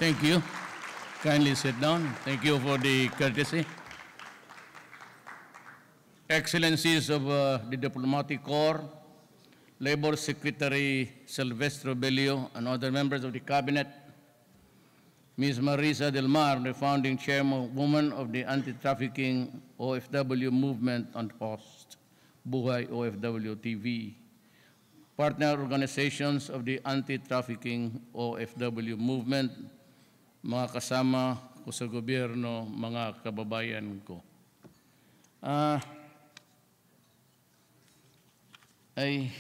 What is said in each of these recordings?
Thank you. Kindly sit down. Thank you for the courtesy. Excellencies of the Diplomatic Corps, Labor Secretary Silvestre Belio, and other members of the Cabinet, Ms. Marisa Del Mar, the founding chairwoman of the Anti-Trafficking OFW Movement and host, Buhay OFW TV, partner organizations of the Anti-Trafficking OFW Movement, mga kasama ko sa gobyerno, mga kababayan ko. Ay,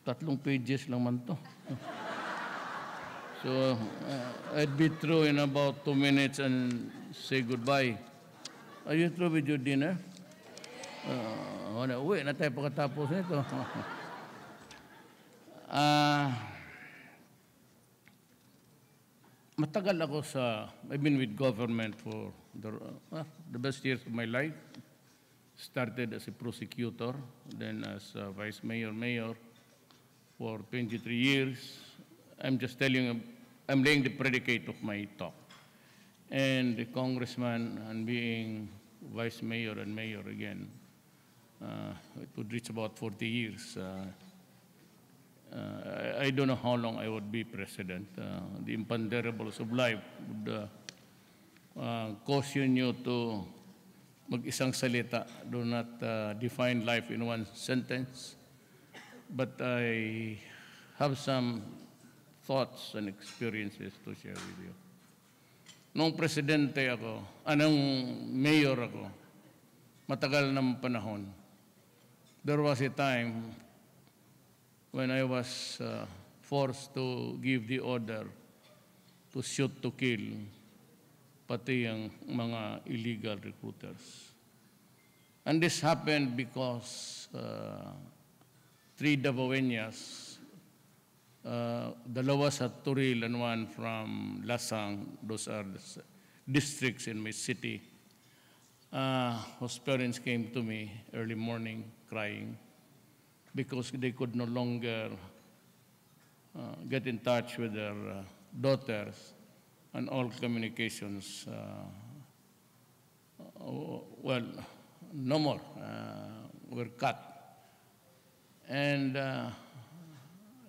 3 pages lang man to. So, I'd be through in about 2 minutes and say goodbye. Are you through with your dinner? Uwi na tayo pagkatapos nito. Matagal ako I've been with government for the best years of my life. Started as a prosecutor, then as a vice mayor for 23 years. I'm just telling you, I'm laying the predicate of my talk. And the congressman and being vice mayor and mayor again, it would reach about 40 years. I don't know how long I would be president. The imponderables of life would caution you to mag-isang salita. Do not define life in one sentence. But I have some thoughts and experiences to share with you. Nung presidente ako, nung mayor ako, matagal ng panahon, there was a time when I was forced to give the order to shoot to kill pati ang mga illegal recruiters. And this happened because 3 Davaoeñas, dalawa sa Turil and 1 from Lasang, those are the districts in my city, whose parents came to me early morning crying because they could no longer get in touch with their daughters, and all communications, well, no more, were cut. And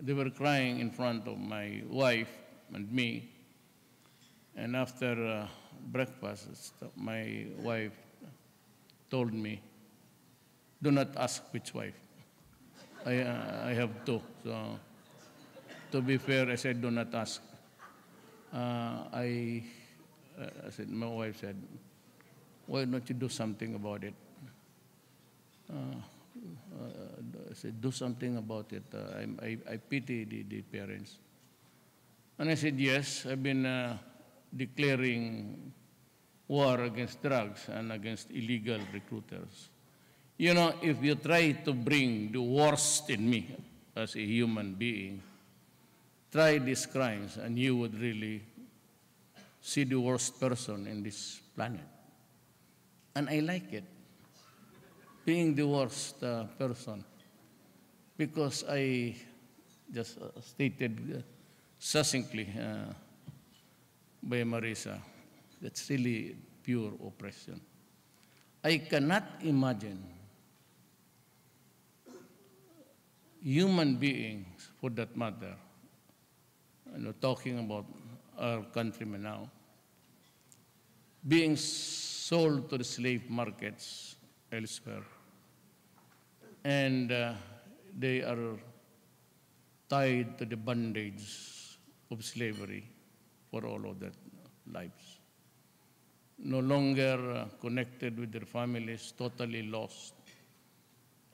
they were crying in front of my wife and me. And after breakfast, my wife told me, do not ask which wife. I have 2. So, to be fair, I said, do not ask. I said, my wife said, why don't you do something about it? I said, do something about it. I pity the parents. And I said, yes, I've been declaring war against drugs and against illegal recruiters. You know, if you try to bring the worst in me as a human being, try these crimes and you would really see the worst person in this planet. And I like it, being the worst person, because I just stated succinctly by Marisa, that's really pure oppression. I cannot imagine human beings, for that matter, talking about our countrymen now, being sold to the slave markets elsewhere. And they are tied to the bondage of slavery for all of their lives. No longer connected with their families, totally lost.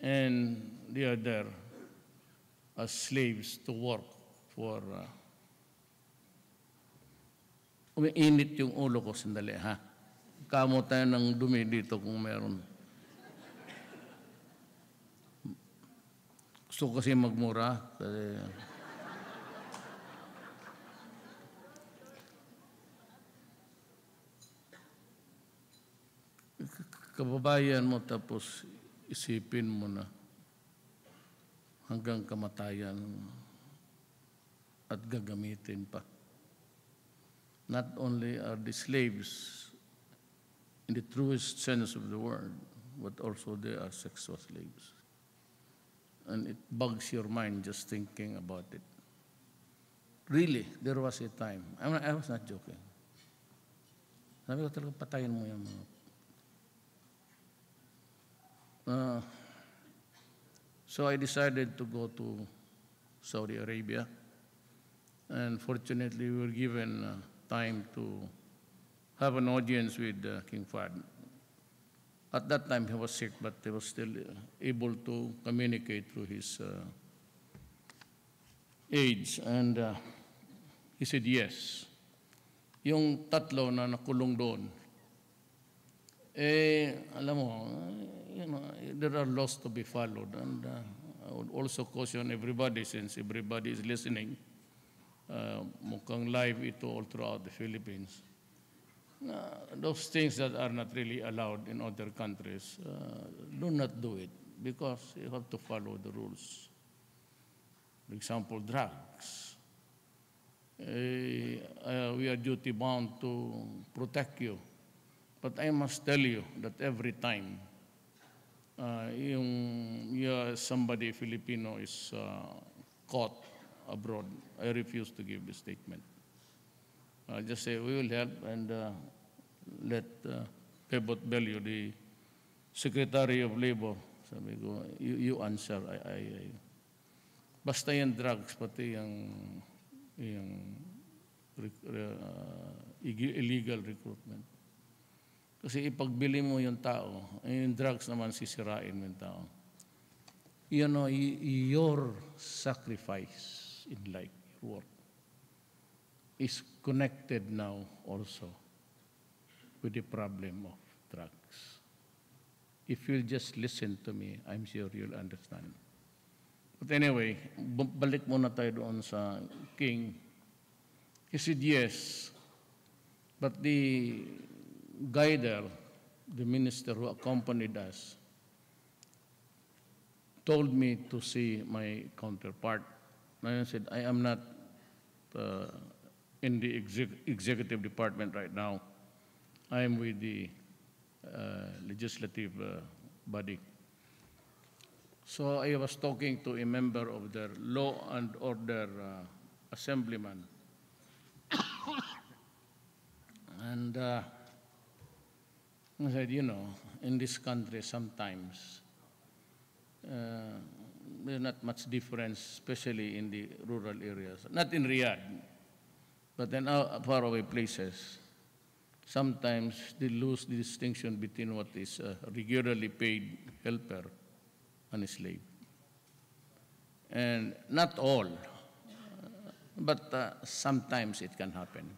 And they are there as slaves to work for... Umiinit yung ulo ko, sandali, ha? Kamo tayo ng dumi dito kung meron. Gusto ko kasi magmura. Kasi kababayan mo tapos isipin mo na hanggang kamatayan. at gagamitin pa. Not only are the slaves in the truest sense of the word, but also they are sexual slaves. And it bugs your mind just thinking about it. Really, there was a time, I was not joking. Sabi ko talaga, patayin mo yung mga. So I decided to go to Saudi Arabia. And fortunately, we were given time to have an audience with King Fahd. At that time, he was sick, but he was still able to communicate through his aides. And he said yes. Yung tatlo na nakulong doon, alam mo, there are laws to be followed. And I would also caution everybody, since everybody is listening, mukhang live ito all throughout the Philippines. Those things that are not really allowed in other countries, do not do it, because you have to follow the rules. For example, drugs. We are duty-bound to protect you. But I must tell you that every time somebody Filipino is caught abroad, I refuse to give the statement. I just say, we will help, and let Pebot Bello, the Secretary of Labor, sabi ko, you answer. Basta yung drugs, pati yung illegal recruitment. Kasi ipagbili mo yung tao, yung drugs naman sisirain mo yung tao. You know, your sacrifice in life, your work, is connected now also with the problem of drugs. If you'll just listen to me, I'm sure you'll understand. But anyway, balik muna tayo doon sa king. He said yes, but the guider, the minister who accompanied us, told me to see my counterpart. And I said, I am not in the executive department right now. I am with the legislative body. So I was talking to a member of their law and order assemblyman. And I said, you know, in this country sometimes there's not much difference, especially in the rural areas. Not in Riyadh, but in faraway places. Sometimes they lose the distinction between what is a regularly paid helper and a slave. And not all, but sometimes it can happen.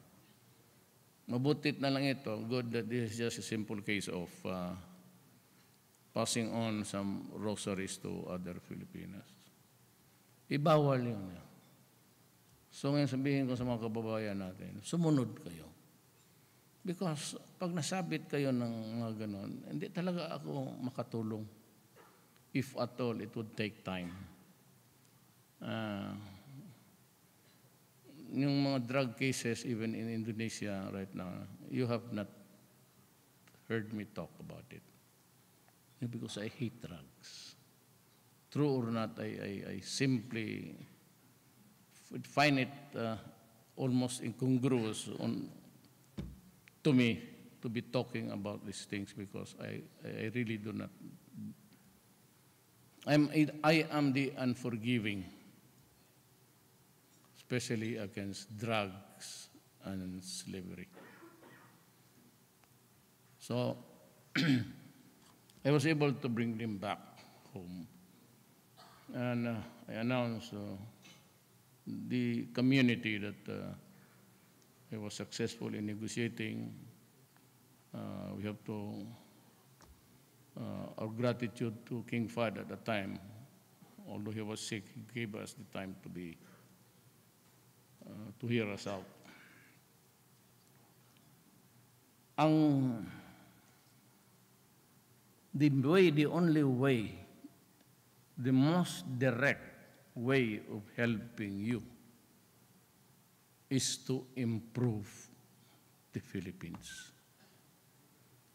Mabutit na lang ito, good that this is just a simple case of passing on some rosaries to other Filipinos. Ibawal yun. So ngayon sabihin ko sa mga kababayan natin, sumunod kayo. Because pag nasabit kayo ng mga ganon, hindi talaga ako makatulong. If at all, it would take time. Yung mga drug cases, even in Indonesia right now, you have not heard me talk about it. Because I hate drugs. True or not, I simply find it almost incongruous to me to be talking about these things, because I really do not. I am the unforgiving, especially against drugs and slavery. So I was able to bring them back home. And I announced the community that I was successful in negotiating. We have to, our gratitude to King Fahd at the time. Although he was sick, he gave us the time to be, to hear us out. The only way, the most direct way of helping you is to improve the Philippines.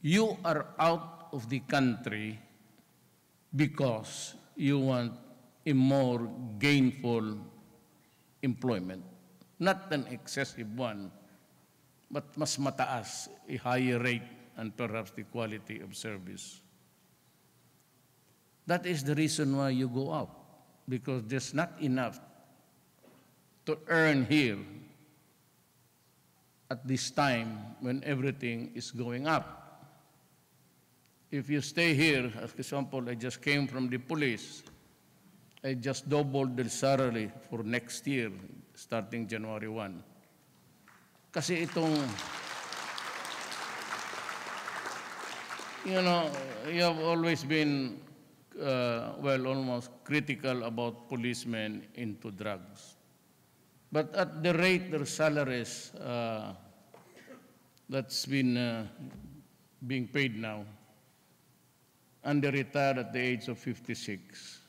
You are out of the country because you want a more gainful employment, not an excessive one, but mas mataas, a higher rate, and perhaps the quality of service. That is the reason why you go out, because there's not enough to earn here at this time when everything is going up. If you stay here, as example, I just came from the police, I just doubled the salary for next year, starting January 1. Kasi itong, you know, you have always been, almost critical about policemen into drugs. But at the rate their salaries that's been being paid now, and they retire at the age of 56.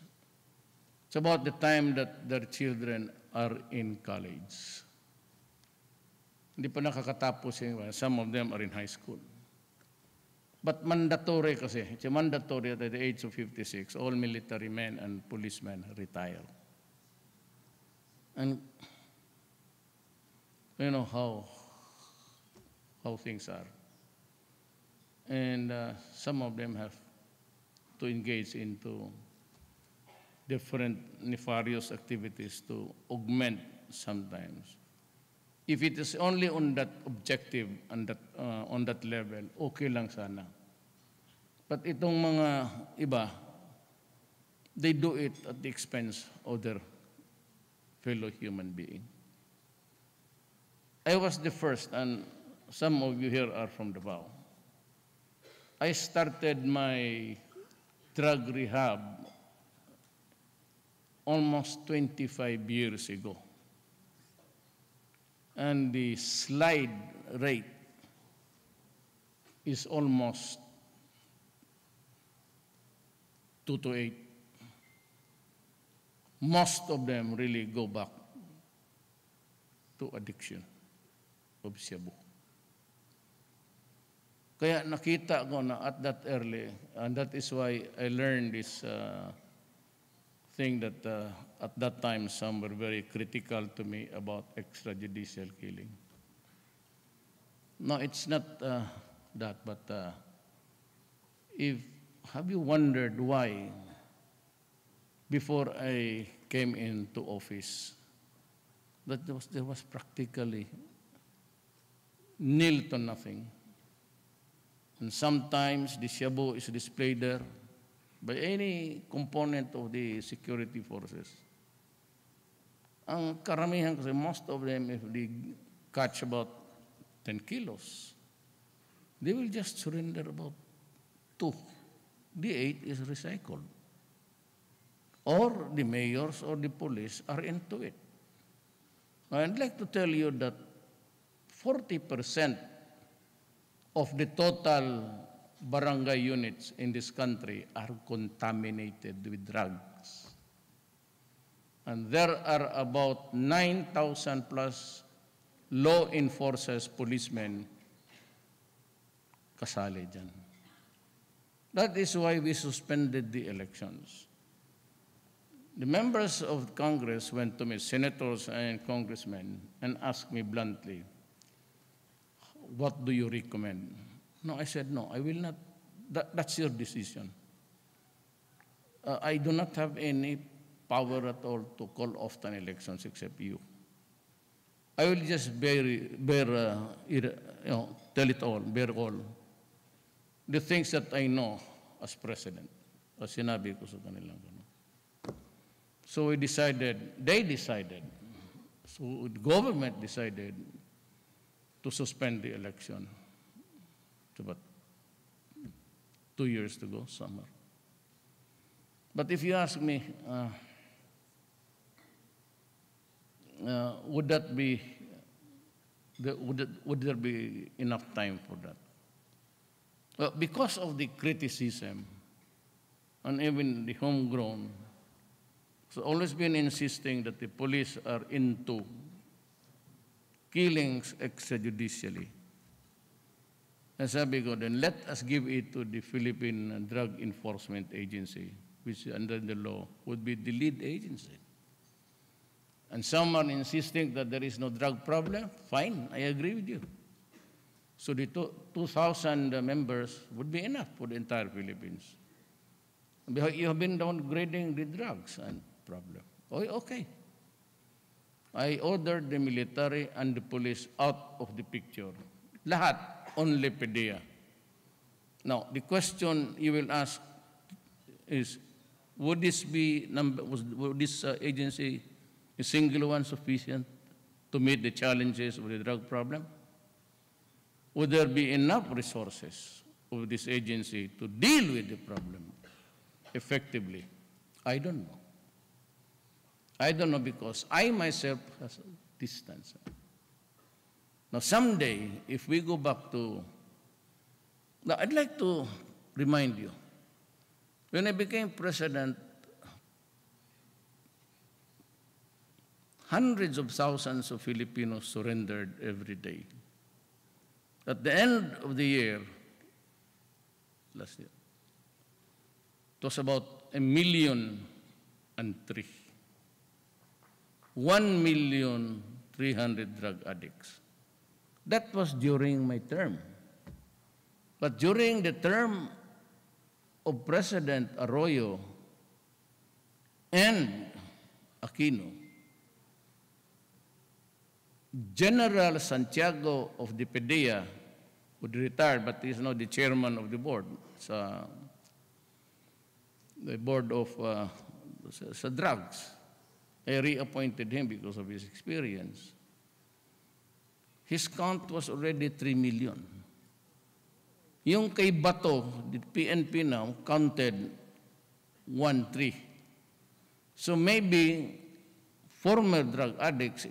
It's about the time that their children are in college. Hindi pa nakakatapos yung, some of them are in high school. But mandatory kasi, it's mandatory at the age of 56, all military men and policemen retire. And you know how things are. And some of them have to engage into different nefarious activities to augment sometimes. If it is only on that objective and that, on that level, okay lang sana. But itong mga iba, they do it at the expense of their fellow human being. I was the first, and some of you here are from Davao. I started my drug rehab almost 25 years ago. And the slide rate is almost 2 to 8. Most of them really go back to addiction of shabu. Kaya nakita ko na at that early, and that is why I learned this thing that at that time some were very critical to me about extrajudicial killing. No, it's not that, but have you wondered why before I came into office that there was practically nil to nothing? And sometimes the shabu is displayed there by any component of the security forces. Ang karamihan kasi, most of them, if they catch about 10 kilos, they will just surrender about 2. The 8 is recycled. Or the mayors or the police are into it. I'd like to tell you that 40% of the total barangay units in this country are contaminated with drugs. And there are about 9,000 plus law enforcers, policemen, kasali dyan. That is why we suspended the elections. The members of Congress went to me, senators and congressmen, and asked me bluntly, what do you recommend? No, I said, no, I will not. That's your decision. I do not have any power at all to call off the elections except you. I will just tell it all, bear all. The things that I know as president, as sinabi ko sa kanilang gano'n. So they decided, so the government decided to suspend the election. It's about 2 years to go, summer. But if you ask me, would there be enough time for that? Well, because of the criticism and even the homegrown, it's always been insisting that the police are into killings extrajudicially. And sabi ko, then let us give it to the Philippine Drug Enforcement Agency, which under the law would be the lead agency. And some are insisting that there is no drug problem. Fine, I agree with you. So the 2,000 members would be enough for the entire Philippines. You have been downgrading the drugs and problem. Oh, okay. I ordered the military and the police out of the picture. Lahat, only PDEA. Now, the question you will ask is, would this agency, a single one, sufficient to meet the challenges of the drug problem? Would there be enough resources of this agency to deal with the problem effectively? I don't know. I don't know because I myself has a distance. Now someday, if we go back to, now I'd like to remind you, when I became president, hundreds of thousands of Filipinos surrendered every day. At the end of the year, last year, it was about 1,000,003. 1,300,000 drug addicts. That was during my term. But during the term of President Arroyo and Aquino, General Santiago of the PDEA, who retired, but he is now the chairman of the board, the board of drugs. I reappointed him because of his experience. His count was already 3 million. Yung kay Bato, the PNP now, counted 1-3. So maybe former drug addicts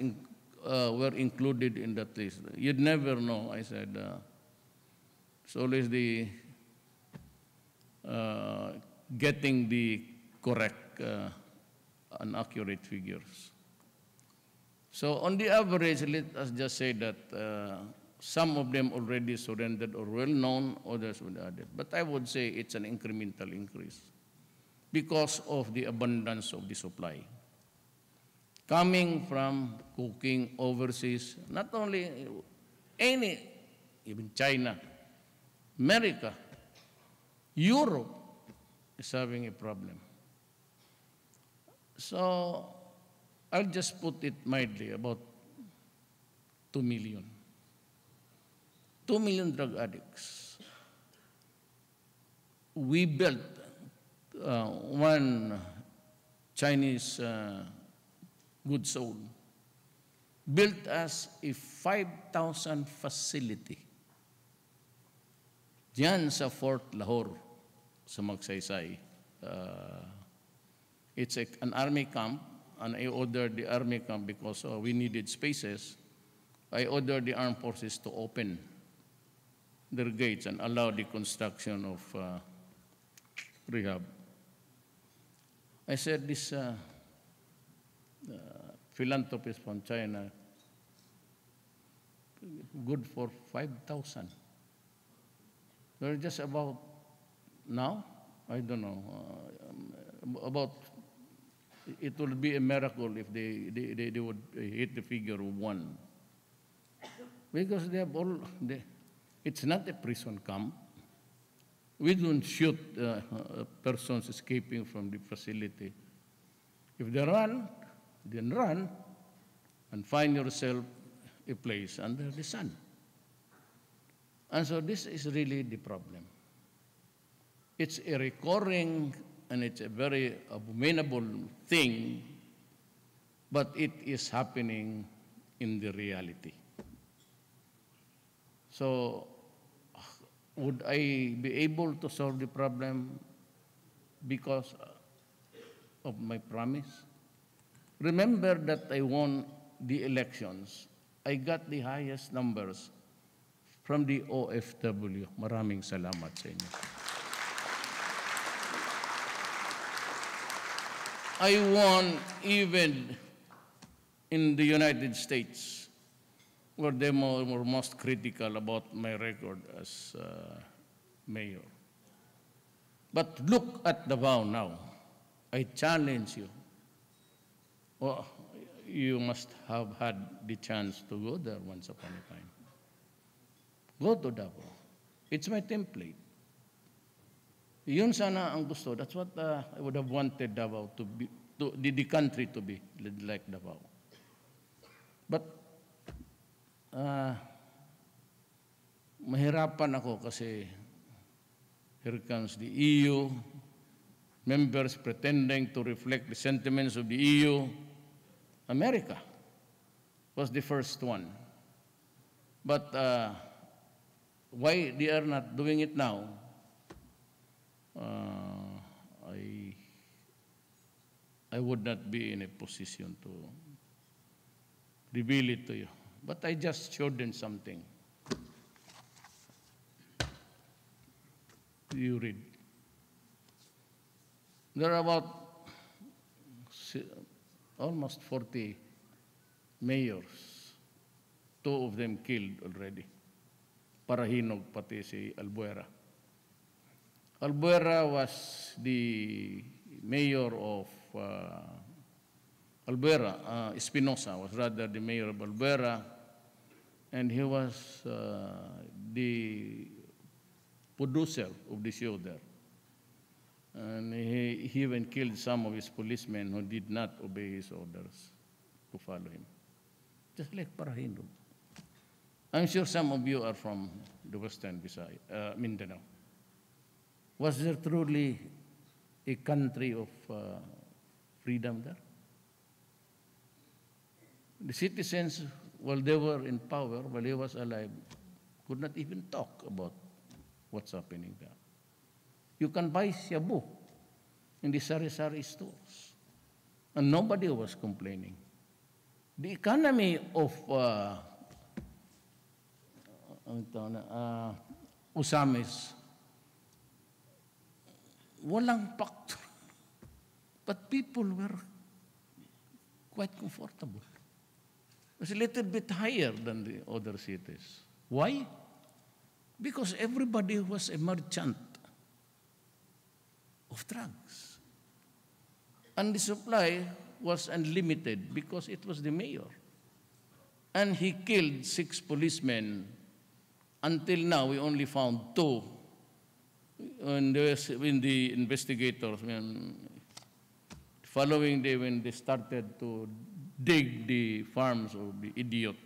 were included in that list. You'd never know, I said. It's always the getting the correct and accurate figures. So on the average, let us just say that some of them already surrendered or well-known, others would add it. But I would say it's an incremental increase because of the abundance of the supply. Coming from cooking overseas, not only even China, America, Europe is having a problem. So I'll just put it mildly, about 2 million. 2 million drug addicts. We built one Chinese good soul, built as a 5,000 facility. Diyan sa Fort Lahore, sa Magsaysay. It's an army camp, and I ordered the army camp because we needed spaces. I ordered the armed forces to open their gates and allow the construction of rehab. I said this philanthropist from China, good for 5,000. They're just about now, I don't know, about, it would be a miracle if they would hit the figure of 1. Because they have all, it's not a prison camp. We don't shoot persons escaping from the facility. If they run, then run and find yourself a place under the sun. And so this is really the problem. It's a recurring and it's a very abominable thing, but it is happening in the reality. So would I be able to solve the problem because of my promise? Remember that I won the elections. I got the highest numbers from the OFW. Maraming salamat sa inyo. I won even in the United States were they were most critical about my record as mayor. But look at Davao now. I challenge you. Well, you must have had the chance to go there once upon a time. Go to Davao. It's my template. Yun sana ang gusto. That's what I would have wanted Davao to be, the country to be like Davao. But mahirapan ako kasi here comes the EU, members pretending to reflect the sentiments of the EU. America was the first one. But why they are not doing it now, I would not be in a position to reveal it to you. But I just showed them something. You read. There are about almost 40 mayors. 2 of them killed already. Parahinog pati si Albuera. Albuera was the mayor of Albuera. Espinosa was rather the mayor of Albuera, and he was the producer of the show there. And he even killed some of his policemen who did not obey his orders to follow him. Just like Parahinog. I'm sure some of you are from the Western Visayas, Mindanao. Was there truly a country of freedom there? The citizens, while they were in power, while he was alive, could not even talk about what's happening there. You can buy shabu in the sari-sari stores, and nobody was complaining. The economy of Usamis, walang factor, but people were quite comfortable. It was a little bit higher than the other cities. Why? Because everybody was a merchant of drugs. And the supply was unlimited because it was the mayor. And he killed 6 policemen. Until now, we only found 2. And when the investigators, following day, when they started to dig the farms of the idiot,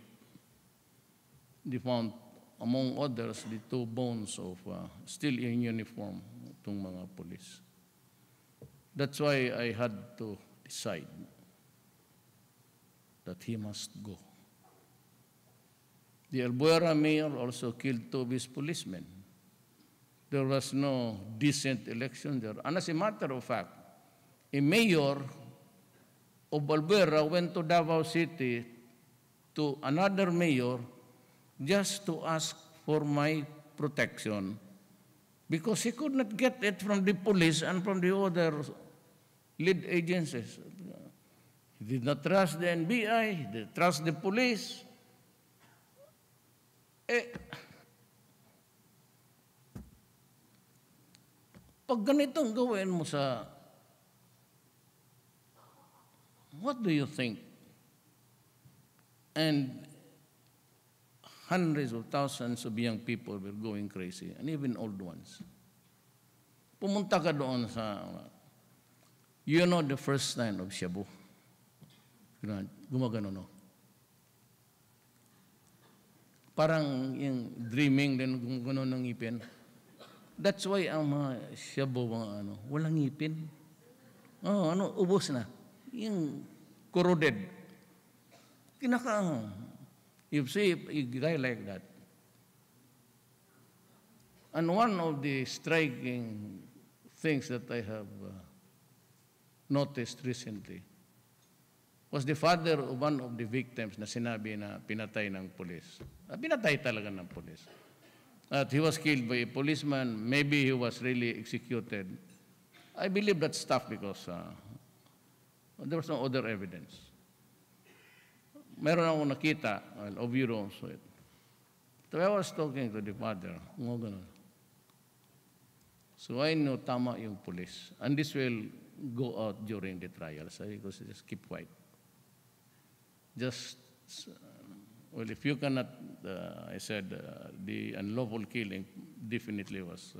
they found, among others, the 2 bones of still in uniform, itong mga police. That's why I had to decide that he must go. The Albuera mayor also killed 2 of his policemen. There was no decent election there. And as a matter of fact, a mayor of Albuera went to Davao City to another mayor just to ask for my protection because he could not get it from the police and from the other lead agencies. He did not trust the NBI, he did not trust the police. Pag ganitong gawin mo sa, what do you think? And hundreds of thousands of young people were going crazy, and even old ones. Pumunta ka doon sa, you know the first line of shabu. Gumagano, no? Parang yung dreaming din gumagano ng ngipin. That's why ang mga shabu, walang ngipin. Ubos na. Yung corroded. You see a guy like that. And one of the striking things that I have noticed recently was the father of one of the victims na sinabi na pinatay ng pulis. Pinatay talaga ng pulis. At he was killed by a policeman. Maybe he was really executed. I believe that's tough because there was no other evidence. meron akong nakita, well, of you don't so it. So I was talking to the father, ganun. So I know tama yung police. And this will go out during the trial. So because just keep quiet. Just, well, if you cannot, I said, the unlawful killing definitely was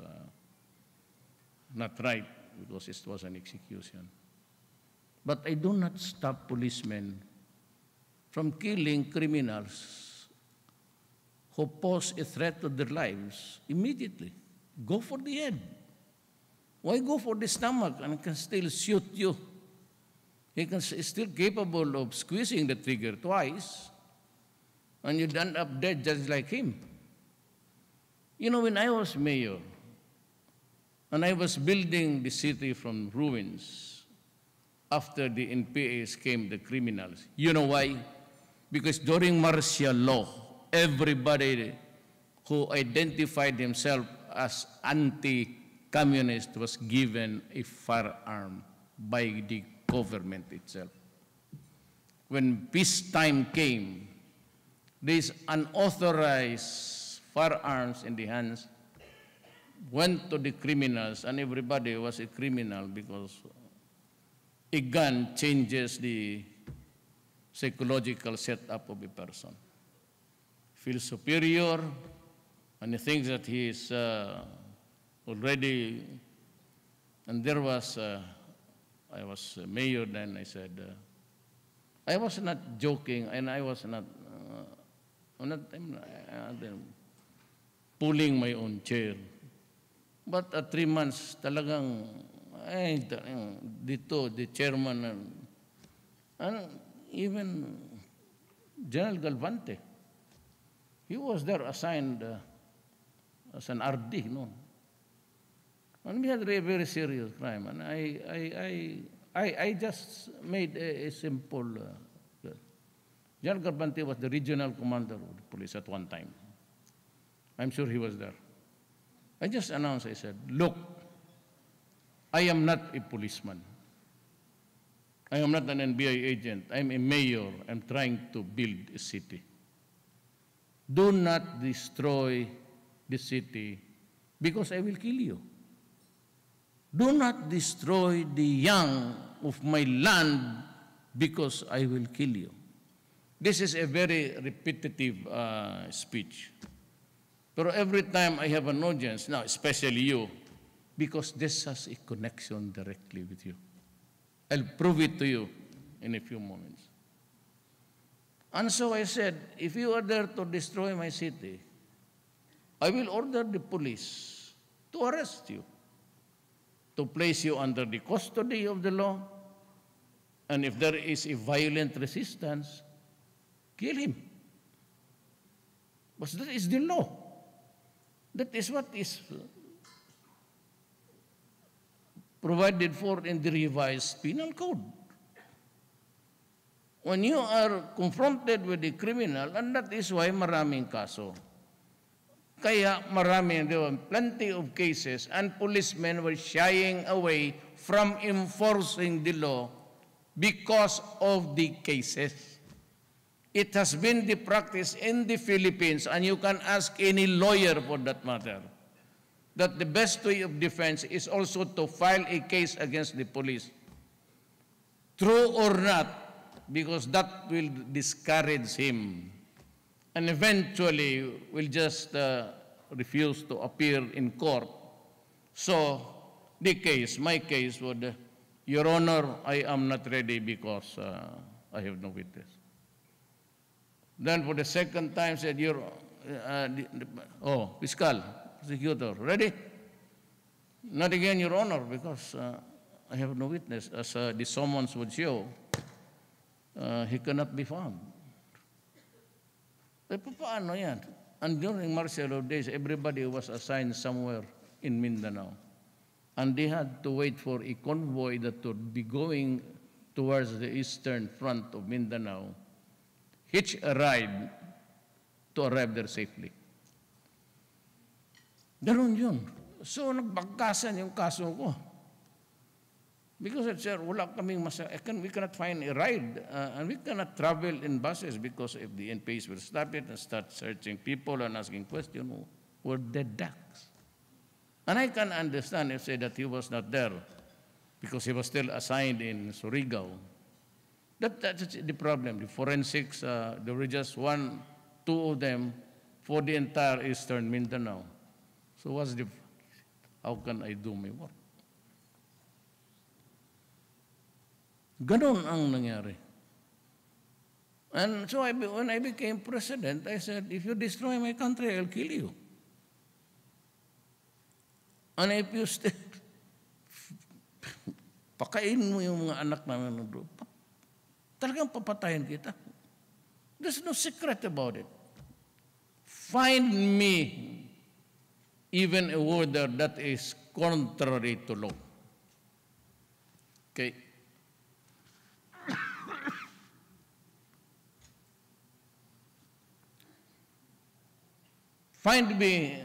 not right because it was an execution. But I do not stop policemen from killing criminals who pose a threat to their lives immediately. Go for the head. Why go for the stomach and can still shoot you? He is still capable of squeezing the trigger twice, and you'd end up dead just like him. You know, when I was mayor, and I was building the city from ruins, after the NPAs came the criminals. You know why? Because during martial law, everybody who identified himself as anti-communist was given a firearm by the government itself. When peacetime came, these unauthorized firearms in the hands went to the criminals, and everybody was a criminal because a gun changes the psychological setup of a person. Feels superior, and he thinks that he is already, and there was, I was mayor then, I said, I was not joking, and I was not, pulling my own chair. But at 3 months, talagang, dito, the chairman, and even General Galvante, he was there assigned as an RD, no? And we had a very serious crime, and I just made a simple, General Galvante was the regional commander of the police at one time. I'm sure he was there. I just announced, I said, look, I am not a policeman. I am not an NBI agent. I'm a mayor. I'm trying to build a city. Do not destroy the city because I will kill you. Do not destroy the young of my land because I will kill you. This is a very repetitive speech. But every time I have an audience, now especially you, because this has a connection directly with you. I'll prove it to you in a few moments. And so I said, if you are there to destroy my city, I will order the police to arrest you, to place you under the custody of the law, and if there is a violent resistance, kill him. But that is the law. That is what is provided for in the revised penal code. When you are confronted with a criminal, and that is why maraming kaso. Kaya maraming, there were plenty of cases, and policemen were shying away from enforcing the law because of the cases. It has been the practice in the Philippines, and you can ask any lawyer for that matter, that the best way of defense is also to file a case against the police. True or not, because that will discourage him, and eventually will just refuse to appear in court. So the case, my case would, Your Honor, I am not ready because I have no witness. Then for the second time said, Fiscal, prosecutor, ready? Not again, Your Honor, because I have no witness. As the summons would show, he cannot be found. Eh, paano yan? And during martial law days, everybody was assigned somewhere in Mindanao. And they had to wait for a convoy that would be going towards the eastern front of Mindanao, hitch a ride to arrive there safely. Ganun yun. So nagbagkasan yung kaso ko. Because I said, wala kaming we cannot find a ride, and we cannot travel in buses because if the NPAs will stop it and start searching people and asking questions, we're dead ducks. And I can understand if say that he was not there because he was still assigned in Surigao. That's the problem. The forensics, there were just two of them for the entire Eastern Mindanao. So how can I do my work? Ganon ang nangyari. And so when I became president, I said, if you destroy my country, I'll kill you. And if you pakain mo yung mga anak namin, talagang papatayin kita. There's no secret about it. Find me even a order that is contrary to law. Okay? Find me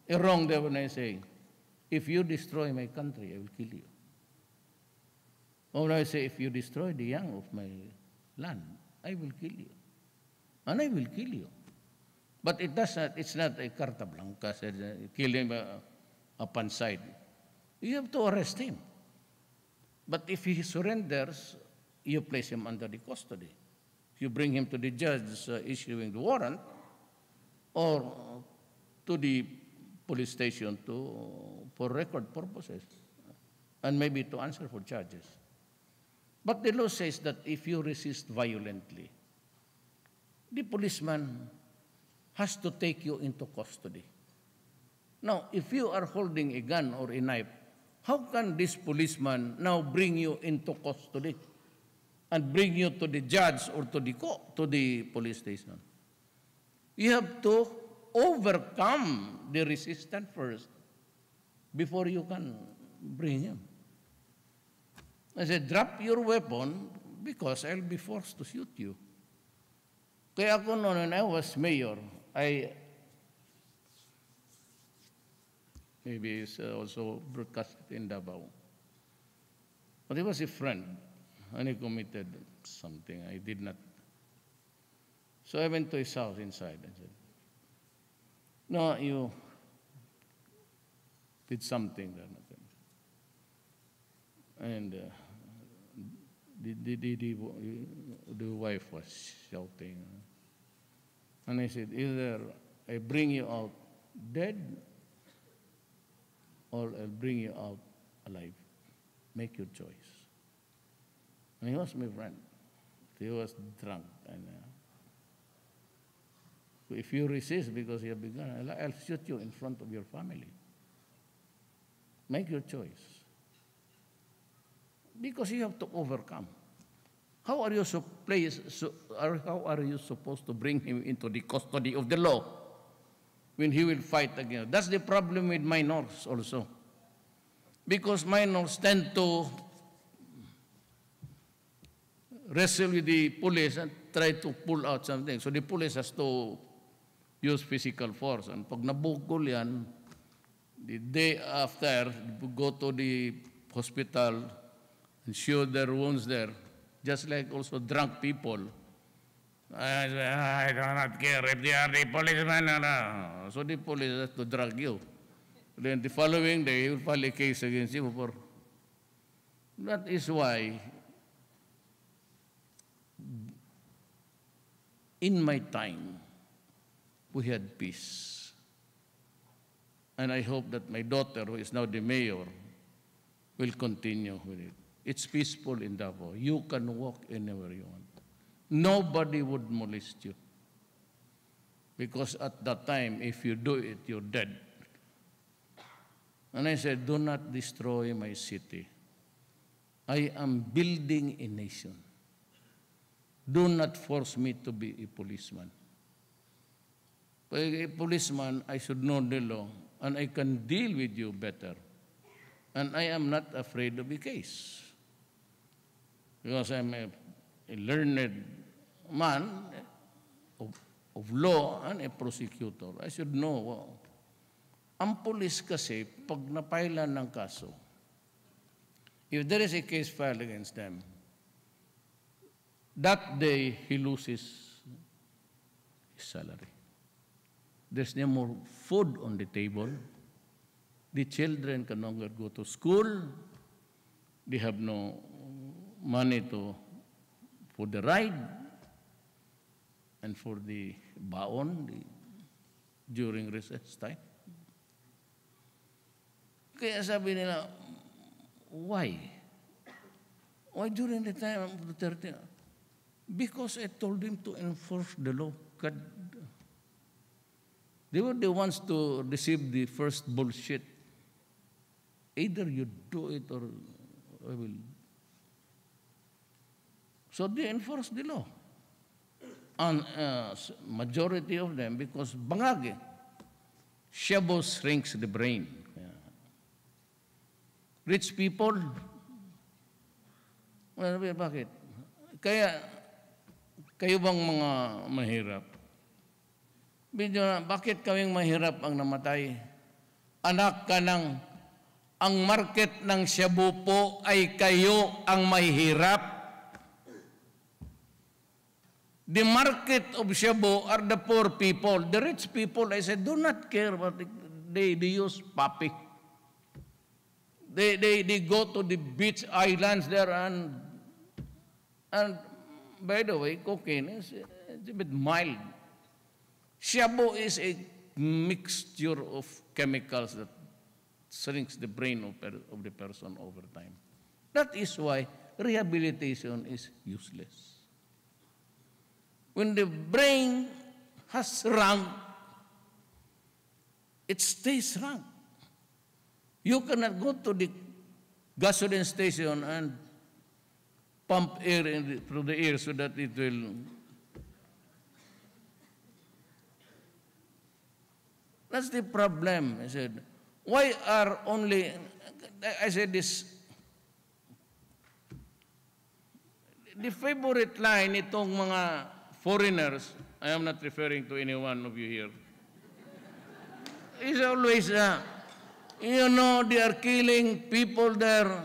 a wrong there when I say, if you destroy my country, I will kill you. Or when I say, if you destroy the young of my land, I will kill you. And I will kill you. But it's not a carta blanca, kill him upon sight. You have to arrest him. But if he surrenders, you place him under the custody. You bring him to the judge issuing the warrant, or to the police station for record purposes, and maybe to answer for charges. But the law says that if you resist violently, the policeman has to take you into custody. Now, if you are holding a gun or a knife, how can this policeman now bring you into custody and bring you to the judge or to the police station? You have to overcome the resistance first before you can bring him. I said, drop your weapon because I'll be forced to shoot you. Kaya ako noon, when I was mayor, maybe it's also broadcasted in Davao. But he was a friend, and he committed something I did not. So I went to his house inside and said, no, you did something. And the wife was shouting. And I said, either I bring you out dead or I'll bring you out alive. Make your choice. And he was my friend. He was drunk. And if you resist because you have begun, I'll shoot you in front of your family. Make your choice. Because you have to overcome. How are you supposed to bring him into the custody of the law when he will fight again? That's the problem with minors also. Because minors tend to wrestle with the police and try to pull out something. So the police has to use physical force. And pag nabukol yan, the day after, go to the hospital and show their wounds there, just like also drunk people. I do not care if they are the policeman or not. So the police has to drag you. Then the following day, he will file a case against you. That is why, in my time, we had peace. And I hope that my daughter, who is now the mayor, will continue with it. It's peaceful in Davao. You can walk anywhere you want. Nobody would molest you. Because at that time, if you do it, you're dead. And I said, do not destroy my city. I am building a nation. Do not force me to be a policeman. A policeman, I should know the law, and I can deal with you better. And I am not afraid of the case. Because I'm a learned man of law and a prosecutor. I should know. Ang police kasi, pag napailan ng kaso, if there is a case filed against them, that day he loses his salary. There's no more food on the table. The children can no longer go to school. They have no money for the ride and for the baon during recess time. Kaya sabi nila, why? Why during the time of Duterte? Because I told him to enforce the law. God. They were the ones to receive the first bullshit. Either you do it or I will. So they enforce the law. And majority of them, because bangag, shabu shrinks the brain. Yeah. Rich people, well, bakit? Kaya, kayo bang mga mahirap? Bakit kaming mahirap ang namatay? Anak ka ng, ang market ng shabu po ay kayo ang mahirap. The market of shabu are the poor people. The rich people, I said, do not care about it. They use puppy. They go to the beach islands there and by the way, cocaine is a bit mild. Shabu is a mixture of chemicals that shrinks the brain of the person over time. That is why rehabilitation is useless. When the brain has shrunk, it stays shrunk. You cannot go to the gasoline station and pump air through the air so that it will. That's the problem. I said, why are only, I said this, the favorite line itong mga foreigners, I am not referring to any one of you here, is always, you know, they are killing people there.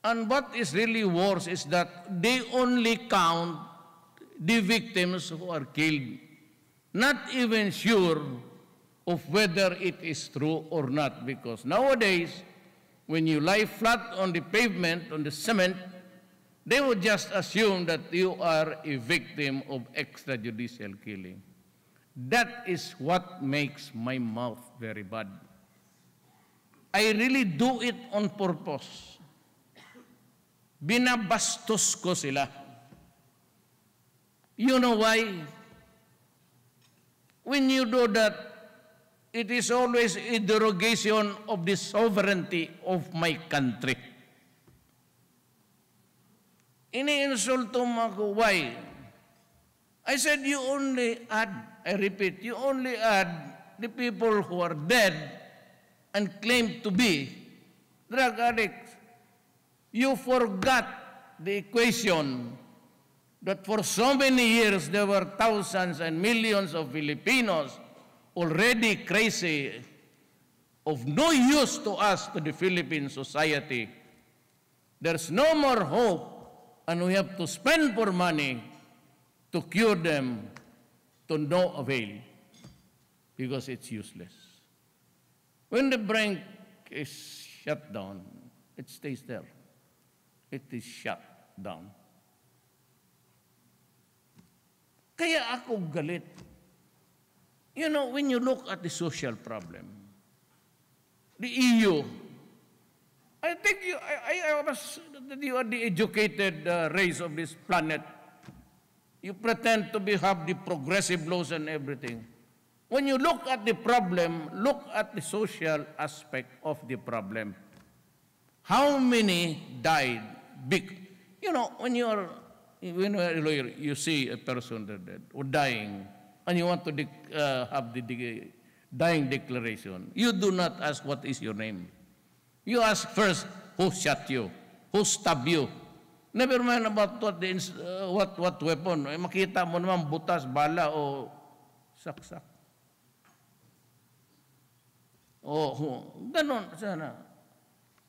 And what is really worse is that they only count the victims who are killed, not even sure of whether it is true or not, because nowadays, when you lie flat on the pavement, on the cement, they would just assume that you are a victim of extrajudicial killing. That is what makes my mouth very bad. I really do it on purpose. Binabastos ko sila. You know why? When you do that, it is always a derogation of the sovereignty of my country. Ini-insulto mo ako, why? I said, you only add, I repeat, you only add the people who are dead and claim to be drug addicts. You forgot the equation that for so many years there were thousands and millions of Filipinos already crazy, of no use to us, to the Philippine society. There's no more hope, and we have to spend more money to cure them to no avail, because it's useless. When the brain is shut down, it stays there. It is shut down. Kaya ako galit. You know, when you look at the social problem, the EU, I think you are the educated race of this planet. You pretend to have the progressive laws and everything. When you look at the problem, look at the social aspect of the problem. How many died? You know, when you are a lawyer, you see a person dead or dying, and you want to have the dying declaration, you do not ask what is your name. You ask first, who shot you? Who stabbed you? Never mind about what weapon. Makita mo naman butas, bala, o saksak. O, ganon sana.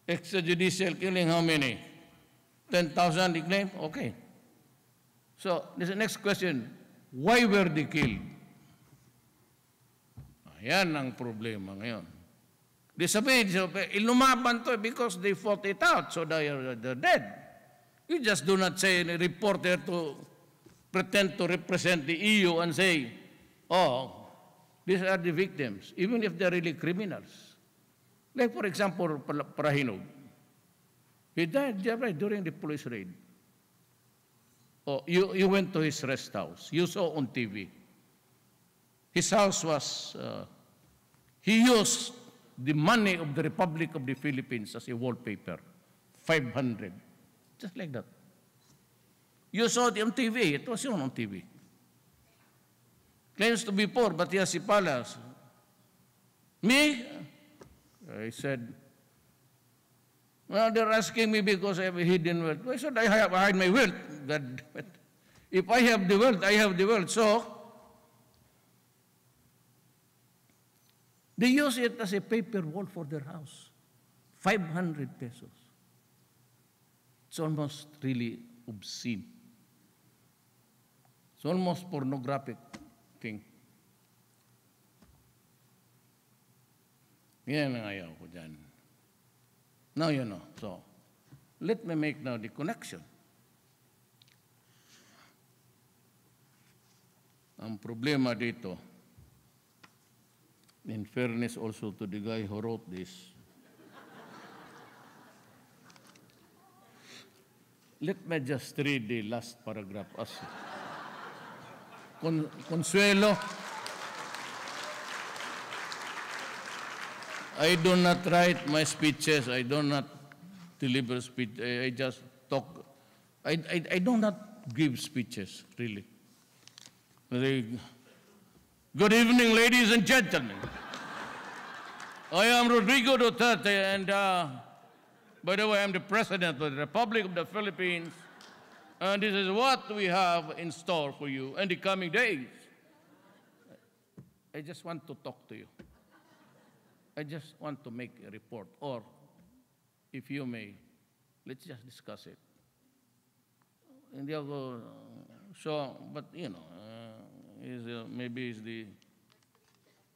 Extrajudicial killing, how many? 10,000 they claim? Okay. So, this is the next question. Why were they killed? Yan ang problema ngayon. They sabihin, lumaban to because they fought it out, so they're dead. You just do not say a reporter to pretend to represent the EU and say, oh, these are the victims, even if they're really criminals. Like, for example, Parahinog. He died during the police raid. Oh, you went to his rest house. You saw on TV. His house was, he used the money of the Republic of the Philippines as a wallpaper, 500, just like that. You saw it on TV, it was shown on TV. Claims to be poor, but he has a palace. Me? I said, well, they're asking me because I have a hidden wealth. I said, I hide my wealth. God, if I have the wealth, I have the wealth. So, they use it as a paper wall for their house. 500 pesos. It's almost really obscene. It's almost pornographic thing. Yan ang ayaw ko dyan. Now you know. So, let me make now the connection. Ang problema dito, in fairness also to the guy who wrote this, let me just read the last paragraph as Consuelo. I do not write my speeches. I do not deliver speech. I just talk. I do not give speeches, really. Good evening, ladies and gentlemen. I am Rodrigo Duterte, and by the way, I'm the President of the Republic of the Philippines, and this is what we have in store for you in the coming days. I just want to talk to you. I just want to make a report, or if you may, let's just discuss it. And they'll go, so, but you know, maybe it's the,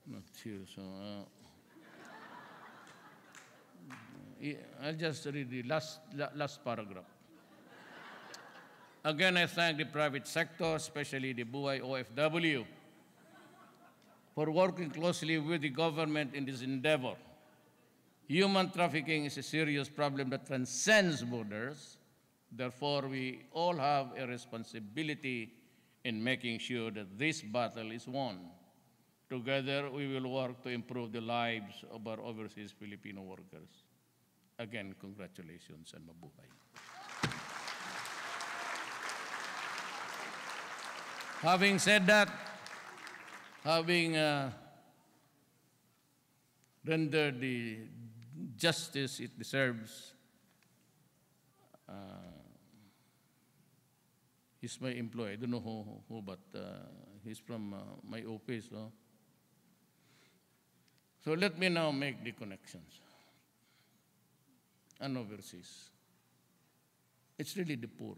not here, so, I'll just read the last paragraph. Again, I thank the private sector, especially the Buhay OFW, for working closely with the government in this endeavor. Human trafficking is a serious problem that transcends borders. Therefore, we all have a responsibility in making sure that this battle is won. Together, we will work to improve the lives of our overseas Filipino workers. Again, congratulations and mabuhay. Having said that, having rendered the justice it deserves, he's my employee. I don't know who but he's from my office. So let me now make the connections. And overseas, it's really the poor,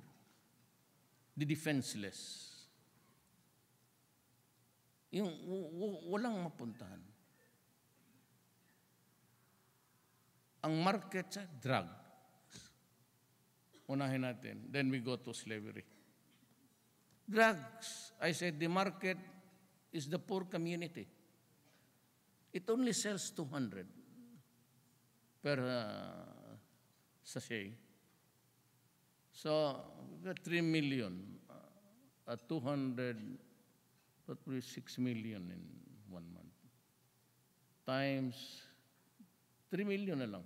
the defenseless, yung walang mapuntahan. Ang market sa drugs. Unahin natin. Then we go to slavery. Drugs. I said the market is the poor community. It only sells 200 per sachet. So, we got 3 million at 200. That will be 6 million in 1 month. Times 3 million na lang.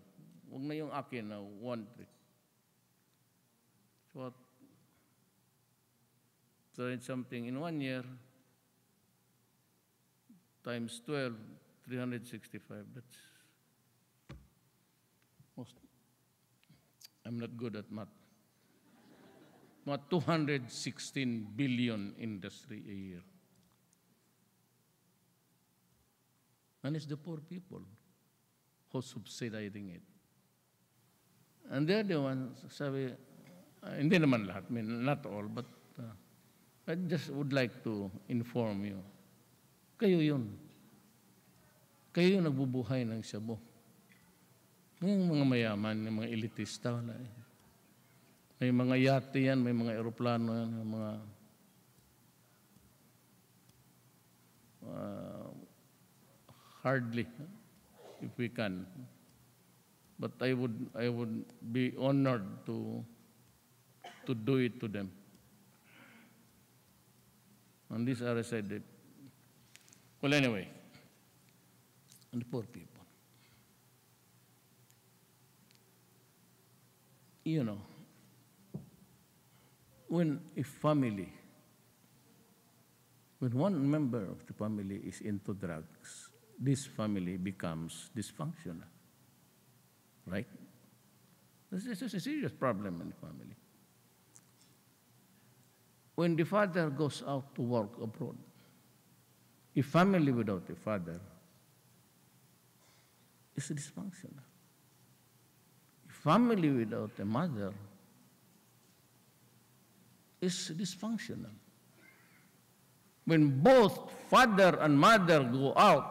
Huwag na yung akin na 1/3. So, tried something in 1 year, times 12, 365. That's most. I'm not good at math. About 216 billion industry a year. And it's the poor people who's subsidizing it. And the other one, sabi, hindi naman lahat, I mean, not all, but I just would like to inform you. Kayo yun. Kayo yung nagbubuhay ng shabu. Yung mga mayaman, yung mga elitista, wala eh. May mga yate yan, may mga eroplano yan, may mga hardly, if we can. But I would be honored to do it to them. And these are said that, well, anyway, and the poor people. You know, when a family, when one member of the family is into drugs, this family becomes dysfunctional, right? This is a serious problem in the family. When the father goes out to work abroad, a family without a father is dysfunctional. A family without a mother is dysfunctional. When both father and mother go out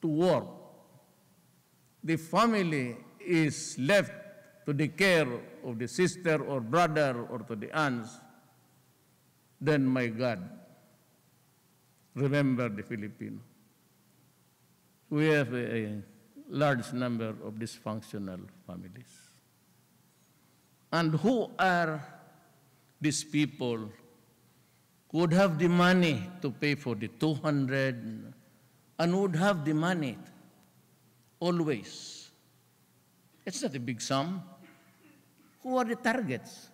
to work, the family is left to the care of the sister or brother or to the aunts, then my God, remember the Filipino. We have a large number of dysfunctional families. And who are these people who would have the money to pay for the 200 and would have the money always? It's not a big sum. Who are the targets?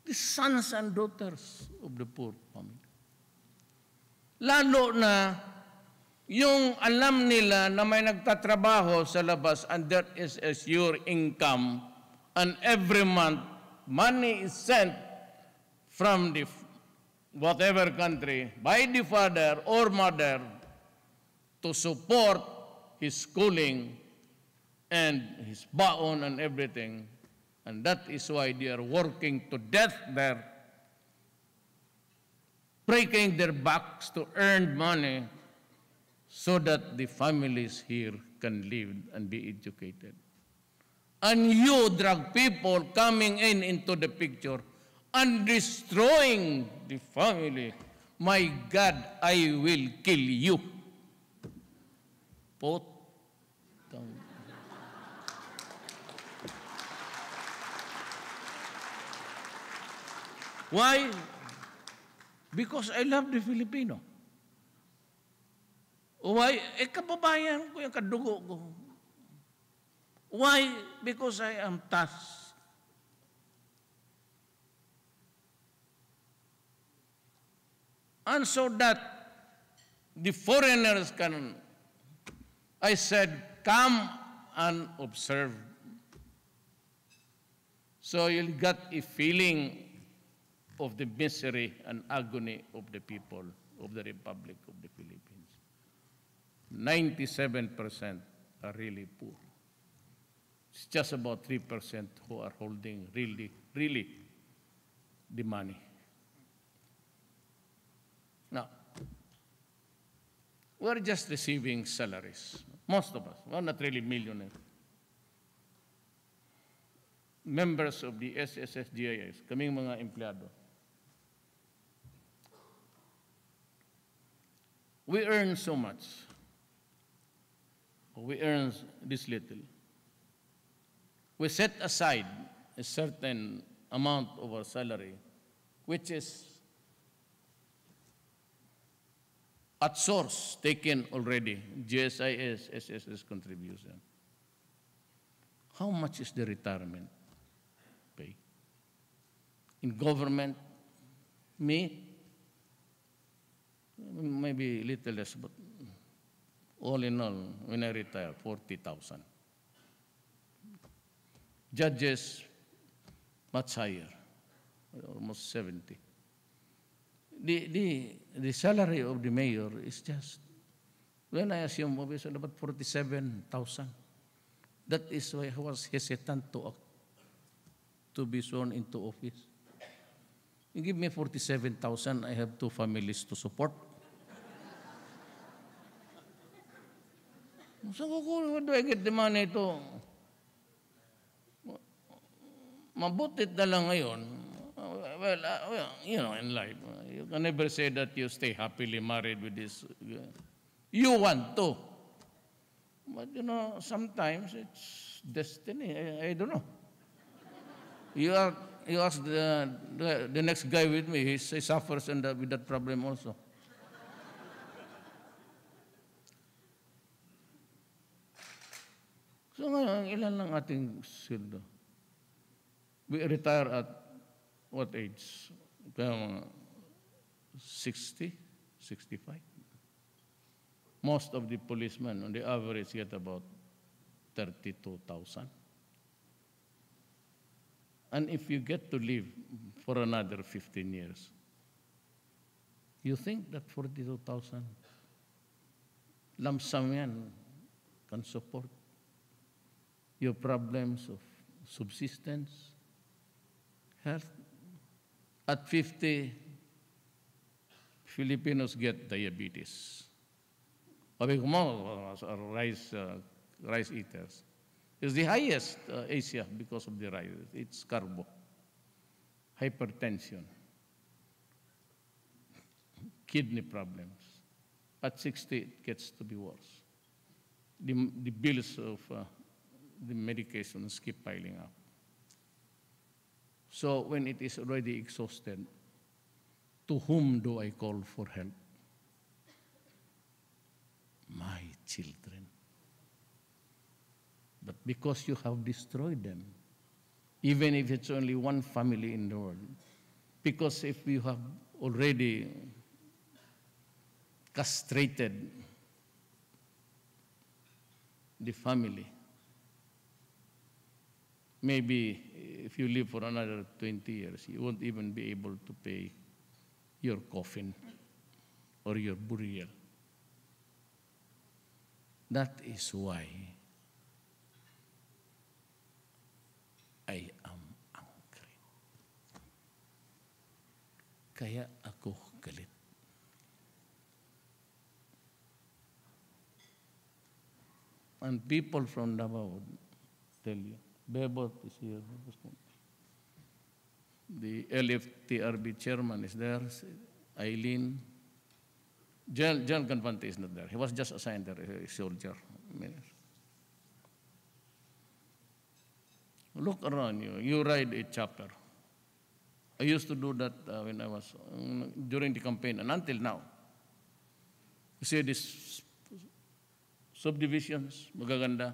The sons and daughters of the poor family. Lalo na yung alam nila na may nagtatrabaho sa labas and there is a sure income and every month money is sent from the whatever country by the father or mother to support his schooling and his baon and everything. And that is why they are working to death there, breaking their backs to earn money so that the families here can live and be educated. And you drug people coming into the picture and destroying the family, my God, I will kill you. Why? Because I love the Filipino. Why? Kababayan ko yung kadugo ko. Why? Because I am tasked. And so that the foreigners can, I said, come and observe. So you'll get a feeling of the misery and agony of the people of the Republic of the Philippines. 97% are really poor. It's just about 3% who are holding really the money. Now, we're just receiving salaries. Most of us, we're not really millionaires. Members of the SSSGIS, kaming mga empleyado. We earn so much. We earn this little. We set aside a certain amount of our salary, which is at source taken already, GSIS, SSS contribution. How much is the retirement pay? In government, maybe a little less, but all in all, when I retire, 40,000. Judges, much higher, almost 70. The salary of the mayor is just When I assumed we said about 47,000. That is why I was hesitant to be sworn into office. You give me 47,000, I have 2 families to support. So, where do I get the money to? Mabutit na lang ngayon. Well, in life, you can never say that you stay happily married with this. You want to. But, sometimes it's destiny. I don't know. You ask the next guy with me, he suffers with that problem also. So ngayon, ilan lang ating sildo? We retire at what age? Kaya mga 60, 65. Most of the policemen, on the average, get about 32,000. And if you get to live for another 15 years, you think that 42,000 lump sum yan can support your problems of subsistence, health. At 50, Filipinos get diabetes. Sabi ko mo, rice eaters. It's the highest Asia because of the rice. It's carbo. Hypertension. Kidney problems. At 60, it gets to be worse. The bills of the medications keep piling up. So when it is already exhausted, to whom do I call for help? My children. But because you have destroyed them, even if it's only one family in the world, because if you have already castrated the family, maybe if you live for another 20 years, you won't even be able to pay your coffin or your burial. That is why I am angry. Kaya ako galit. And people from Davao would tell you, Bebot is here. The LFTRB chairman is there, Eileen. General Ganvante is not there. He was just assigned there, a soldier. Look around you. You ride a chopper. I used to do that when I was, during the campaign, and until now. You see these subdivisions, magaganda,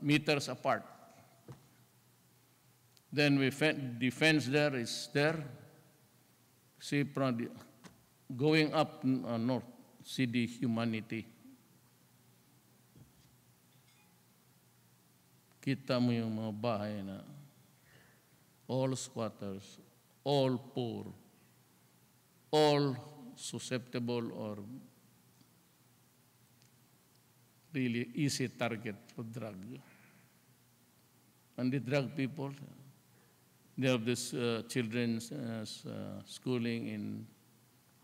meters apart. Then the fence there is there. See, going up north, see the humanity. Kita mo yung mga bahay na all squatters, all poor, all susceptible or really easy target for drug. And the drug people, they have this children's schooling in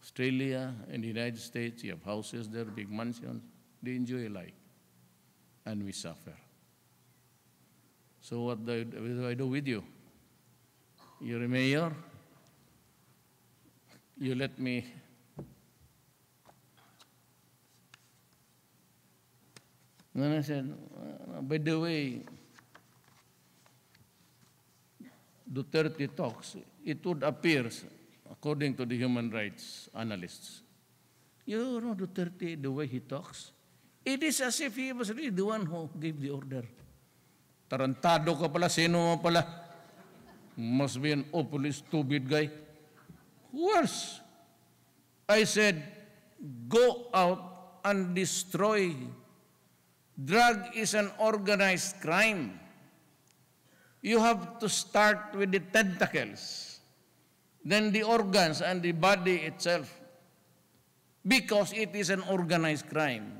Australia and the United States. You have houses there, big mansions. They enjoy life. And we suffer. So what do I do with you? You're a mayor. You let me and then I said, by the way, Duterte talks, it would appear, according to the human rights analysts, you know Duterte, the way he talks, it is as if he was really the one who gave the order. Tarantado ka pala, sino mo pala? Must be an awfully stupid guy. Worse. I said, go out and destroy. Drug is an organized crime. You have to start with the tentacles, then the organs and the body itself. because it is an organized crime.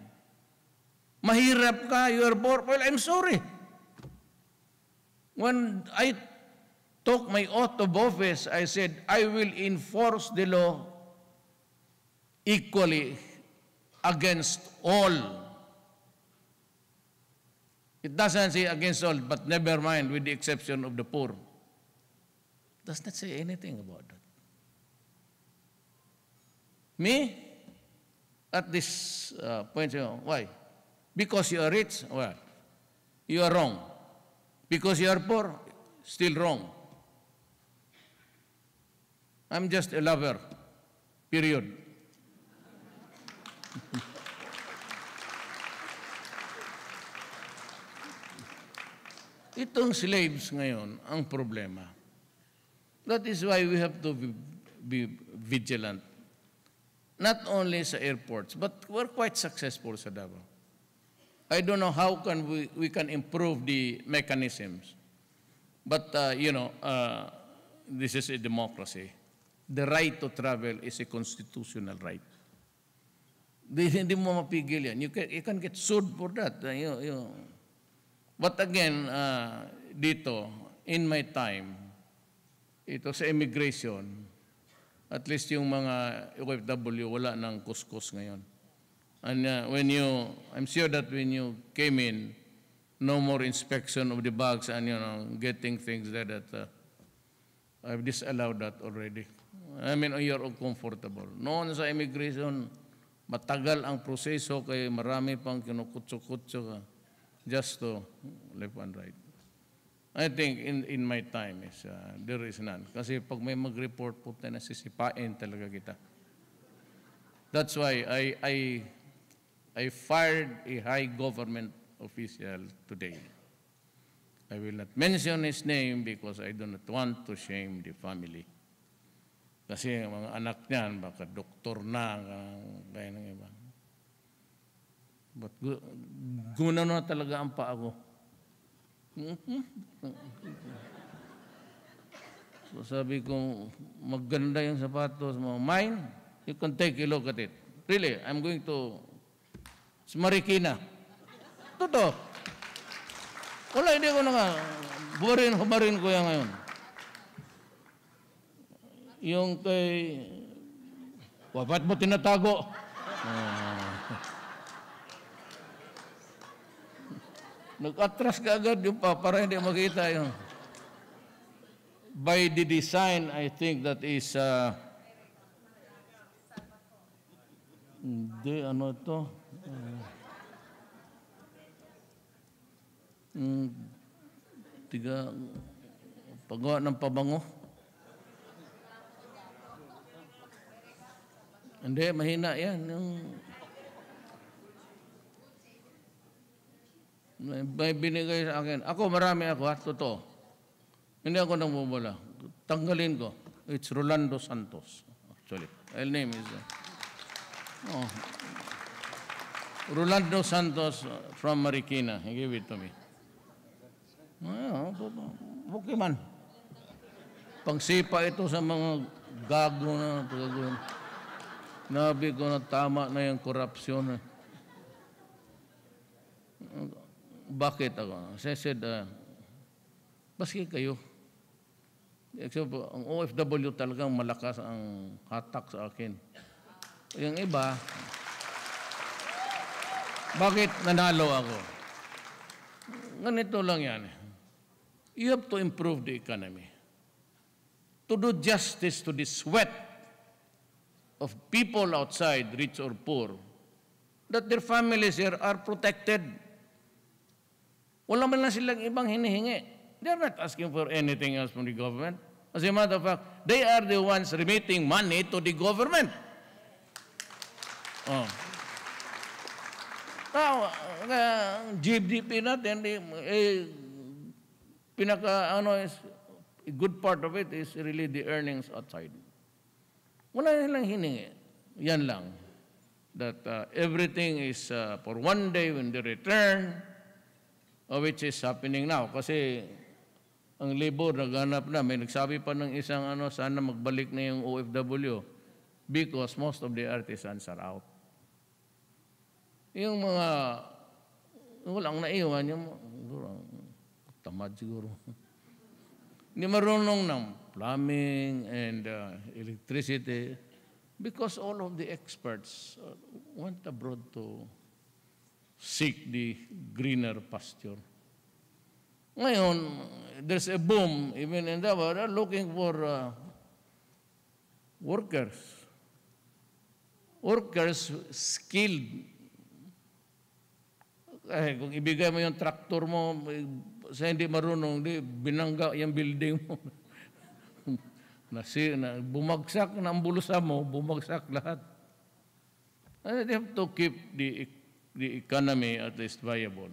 Mahirap ka, you are poor. Well, I'm sorry. When I took my oath of office, I said, I will enforce the law equally against all. It doesn't say against all, but never mind, with the exception of the poor. It does not say anything about that. Me, at this point, why? Because you are rich, well, you are wrong. Because you are poor, still wrong. I'm just a lover, period. Itong slaves ngayon, ang problema. That is why we have to be vigilant. Not only sa airports, but we're quite successful sa Davao. I don't know how can we can improve the mechanisms. But, this is a democracy. The right to travel is a constitutional right. Hindi mo mapigil yan. You can get sued for that. But again, dito, in my time, ito sa immigration, at least yung mga OFW, wala ng kuskus ngayon. And I'm sure that when you came in, no more inspection of the bags and, getting things there that I've disallowed that already. I mean, you're comfortable. Noon sa immigration, matagal ang proseso kaya marami pang kinukutso-kutso ka just to left and right. I think in my time, there is none. Kasi pag may mag-report po tayo, nasisipain talaga kita. That's why I fired a high government official today. I will not mention his name because I do not want to shame the family. Kasi mga anak niyan, baka doktor na, kaya ng iba. But guna na talaga ang paa ko. So sabi ko, maganda yung sapatos mo. Mine, you can take a look at it. Really, I'm going to Marikina. Totoo. Wala, hindi ko na nga. Humarin ko yan ngayon. Yung kay... Ba't mo tinatago? Nag-atras ka agad yung para hindi makita yung... By the design, I think that is... Hindi, ano ito? Pagawa ng pabango. Hindi, mahina yan. May binigay sa akin. Ako, marami ako, totoo. Hindi ako nang bumula. Tanggalin ko. It's Rolando Santos, actually. His name is... Rolando Santos from Marikina. He gave it to me. Okay man. Pangsipa ito sa mga gago na pagagawin. Nabi ko na tama na yung korupsyon. Bakit ako? I said, baski kayo. Except, ang OFW talagang malakas ang hatak sa akin. Yung iba, bakit nanalo ako? Ganito lang yan. You have to improve the economy. To do justice to the sweat of people outside, rich or poor, that their families here are protected. Wala man lang silang ibang hinihingi. They are not asking for anything else from the government. As a matter of fact, they are the ones remitting money to the government. GDP natin, a good part of it is really the earnings outside. Wala nilang hiningi. Yan lang. That everything is for one day when they return, which is happening now. Kasi ang labor, naghanap na. May nagsabi pa ng isang sana magbalik na yung OFW. because most of the artisans are out. Yung mga walang naiwan, yung tamad siguro. Hindi marunong ng plumbing and electricity because all of the experts went abroad to seek the greener pasture. Ngayon, there's a boom even in Davao. They're looking for workers. Workers skilled. Kung ibigay mo yung traktor mo sa hindi marunong, binangga yung building mo. Bumagsak na ang bulsa mo, bumagsak lahat. And they have to keep the economy at least viable.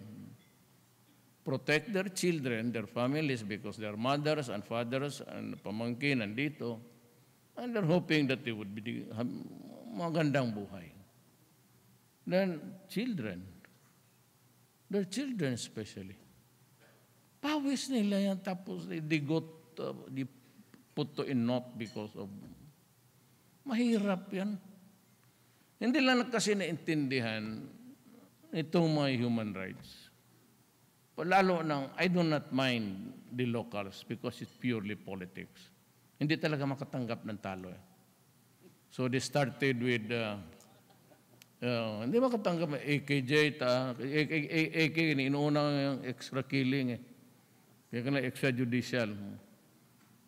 Protect their children, their families, because their mothers and fathers and pamangkin nandito. And they're hoping that they would be magandang buhay. Then children, their children especially. Pawis nila yan, tapos they put to in naught because of, mahirap yan. Hindi lang kasi naintindihan itong mga human rights. Lalo nang, I do not mind the locals because it's purely politics. Hindi talaga makatanggap ng talo. So they started with, hindi makatanggap ng AKJ, AK, inuuna yung extra killing. Kaya ka na extrajudicial.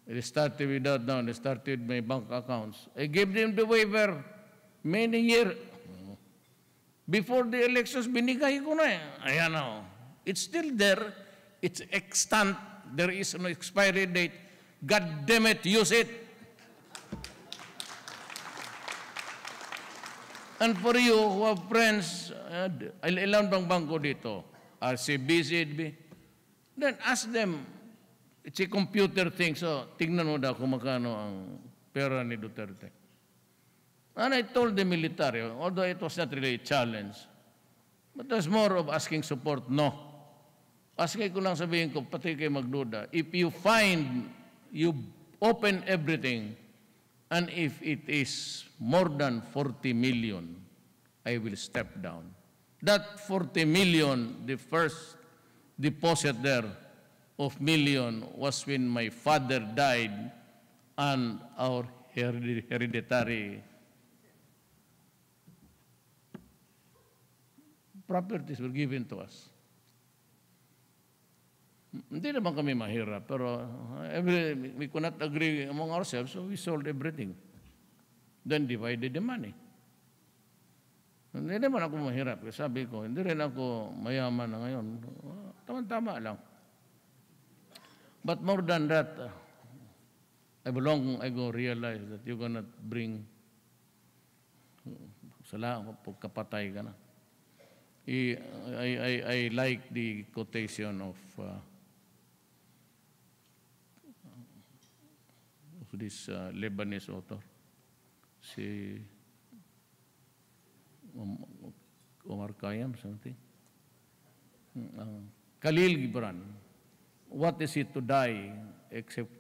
They started with that now. They started my bank accounts. I gave them the waiver many years. Before the elections, binigay ko na eh. Ayan o. It's still there. It's extant. There is no expiry date. God damn it, use it. And for you who have friends, ilan bang bangko dito? RCBCB. Then ask them, it's a computer thing, so tingnan mo daw kung magkano ang pera ni Duterte. And I told the military, although it was not really a challenge, but there's more of asking support, no. Asking ko lang sabihin ko, pati kayo magduda, if you find, you open everything, and if it is more than 40 million, I will step down. That 40 million, the first deposit there of million was when my father died and our hereditary properties were given to us. Hindi naman kami mahirap, pero we could not agree among ourselves, so we sold everything. Then divided the money. Hindi naman ako mahirap. Sabi ko, hindi rin ako mayaman na ngayon. Tama-tama lang. But more than that, I go realize that you cannot bring pagkapatay ka na. I like the quotation of this Lebanese author, si Omar Khayyam, something. Khalil Gibran, what is it to die except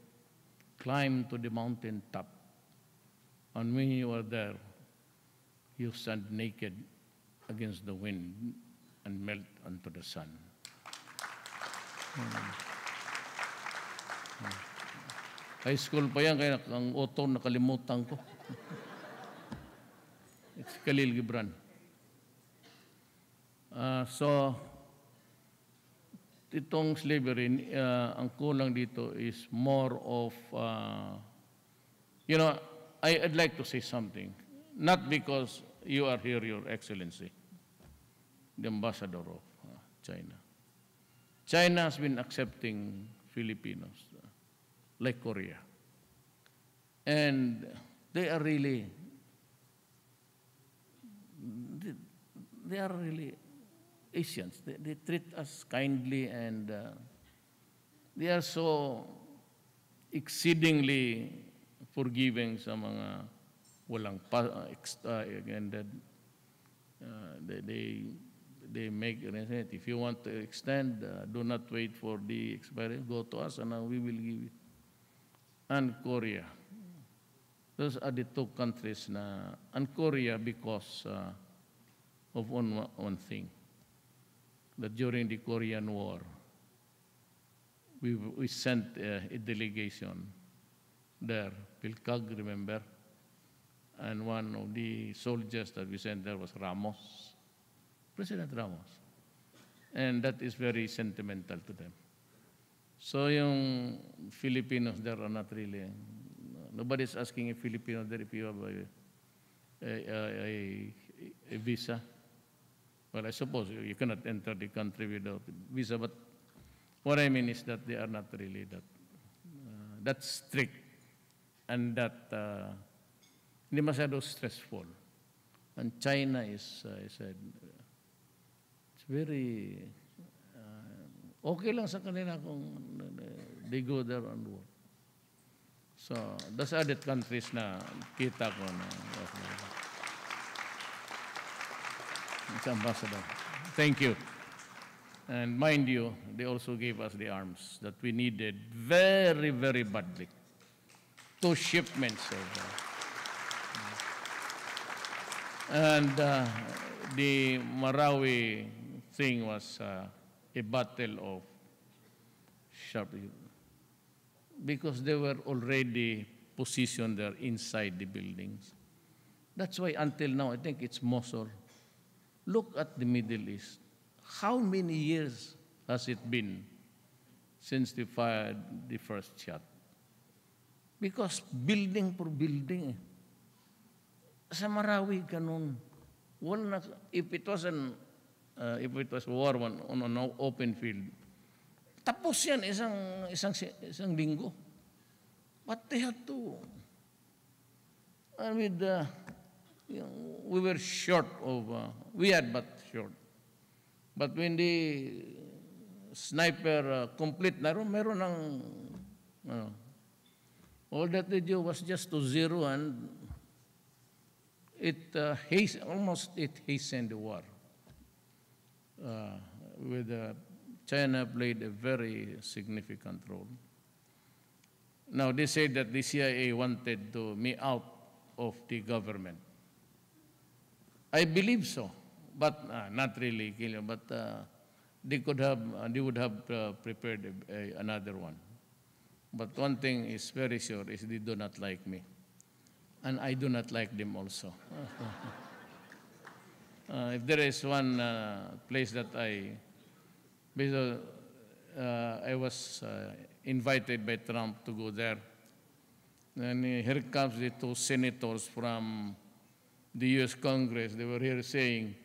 climb to the mountain top? And when you are there, you stand naked against the wind and melt onto the sun. High school pa yan, kaya ang author nakalimutan ko. It's Khalil Gibran. So, itong slavery, ang kulang dito is more of, I'd like to say something. Not because you are here, Your Excellency, the ambassador of China. China has been accepting Filipinos, like Korea. And they are really Asians. They treat us kindly, and they are so exceedingly forgiving sa mga walang and they make it. If you want to extend, do not wait for the expiry. Go to us, and we will give you. And Korea. Those are the two countries na, and Korea because of one thing, that during the Korean War, we sent a delegation there, Pilcag, remember? And one of the soldiers that we sent there was Ramos, President Ramos. And that is very sentimental to them. So yung Filipinos there are not really, nobody's asking a Filipino there if you have a visa. Well, I suppose you cannot enter the country without visa, but what I mean is that they are not really that strict and that hindi masyado stressful. And China is it's very okay lang sa kanila kung they go there and work. So, those are the countries na kita ko na Mr. Ambassador. Thank you. And mind you, they also gave us the arms that we needed very, very badly. 2 shipments of and the Marawi thing was a battle of sharp, because they were already positioned there inside the buildings. That's why until now, I think it's Mosul. Look at the Middle East. How many years has it been since they fired the first shot? Because building for building. Sa Marawi, ganun. If it was war on an open field, tapos yan isang linggo. But they had to. And with we were short of, we had but short. But when the sniper complete, meron ng, all that they do was just to zero, and it almost hastened the war. With China played a very significant role. Now they say that the CIA wanted me out of the government. I believe so, but not really. But they would have prepared another one. But one thing is very sure is they do not like me, and I do not like them also. If there is one place that because I was invited by Trump to go there, and here comes the 2 senators from the U.S. Congress. They were here saying,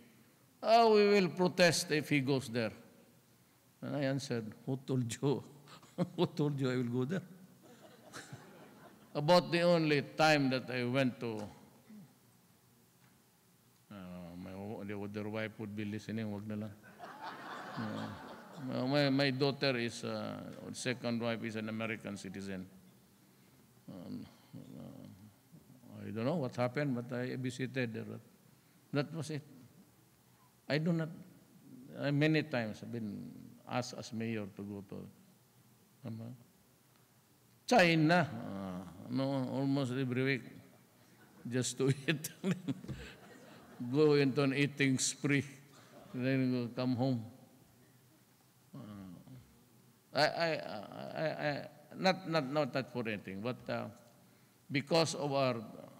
"Oh, we will protest if he goes there." And I answered, "Who told you? Who told you I will go there?" About the only time that I went to, their wife would be listening, wag na lang. My daughter is, second wife is an American citizen. I don't know what happened, but I visited her. That was it. I do not, many times I've been asked as mayor to go to China, almost every week, just to eat. Go into an eating spree, then come home. Not that for anything, but because of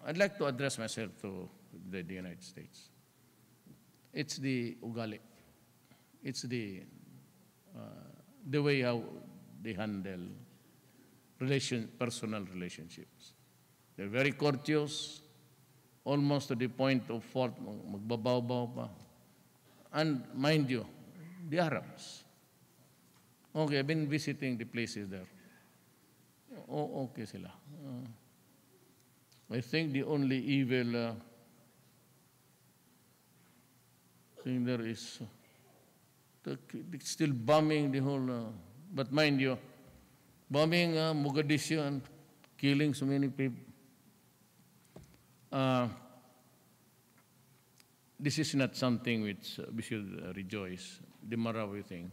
I'd like to address myself to the United States. It's the ugali. It's the way how they handle personal relationships. They're very courteous, almost to the point of magbabaw pa. And mind you, the Arabs. Okay, I've been visiting the places there. Okay sila. I think the only evil thing there is still bombing the whole, but mind you, bombing Mogadishu and killing so many people. This is not something which we should rejoice, the Marawi thing.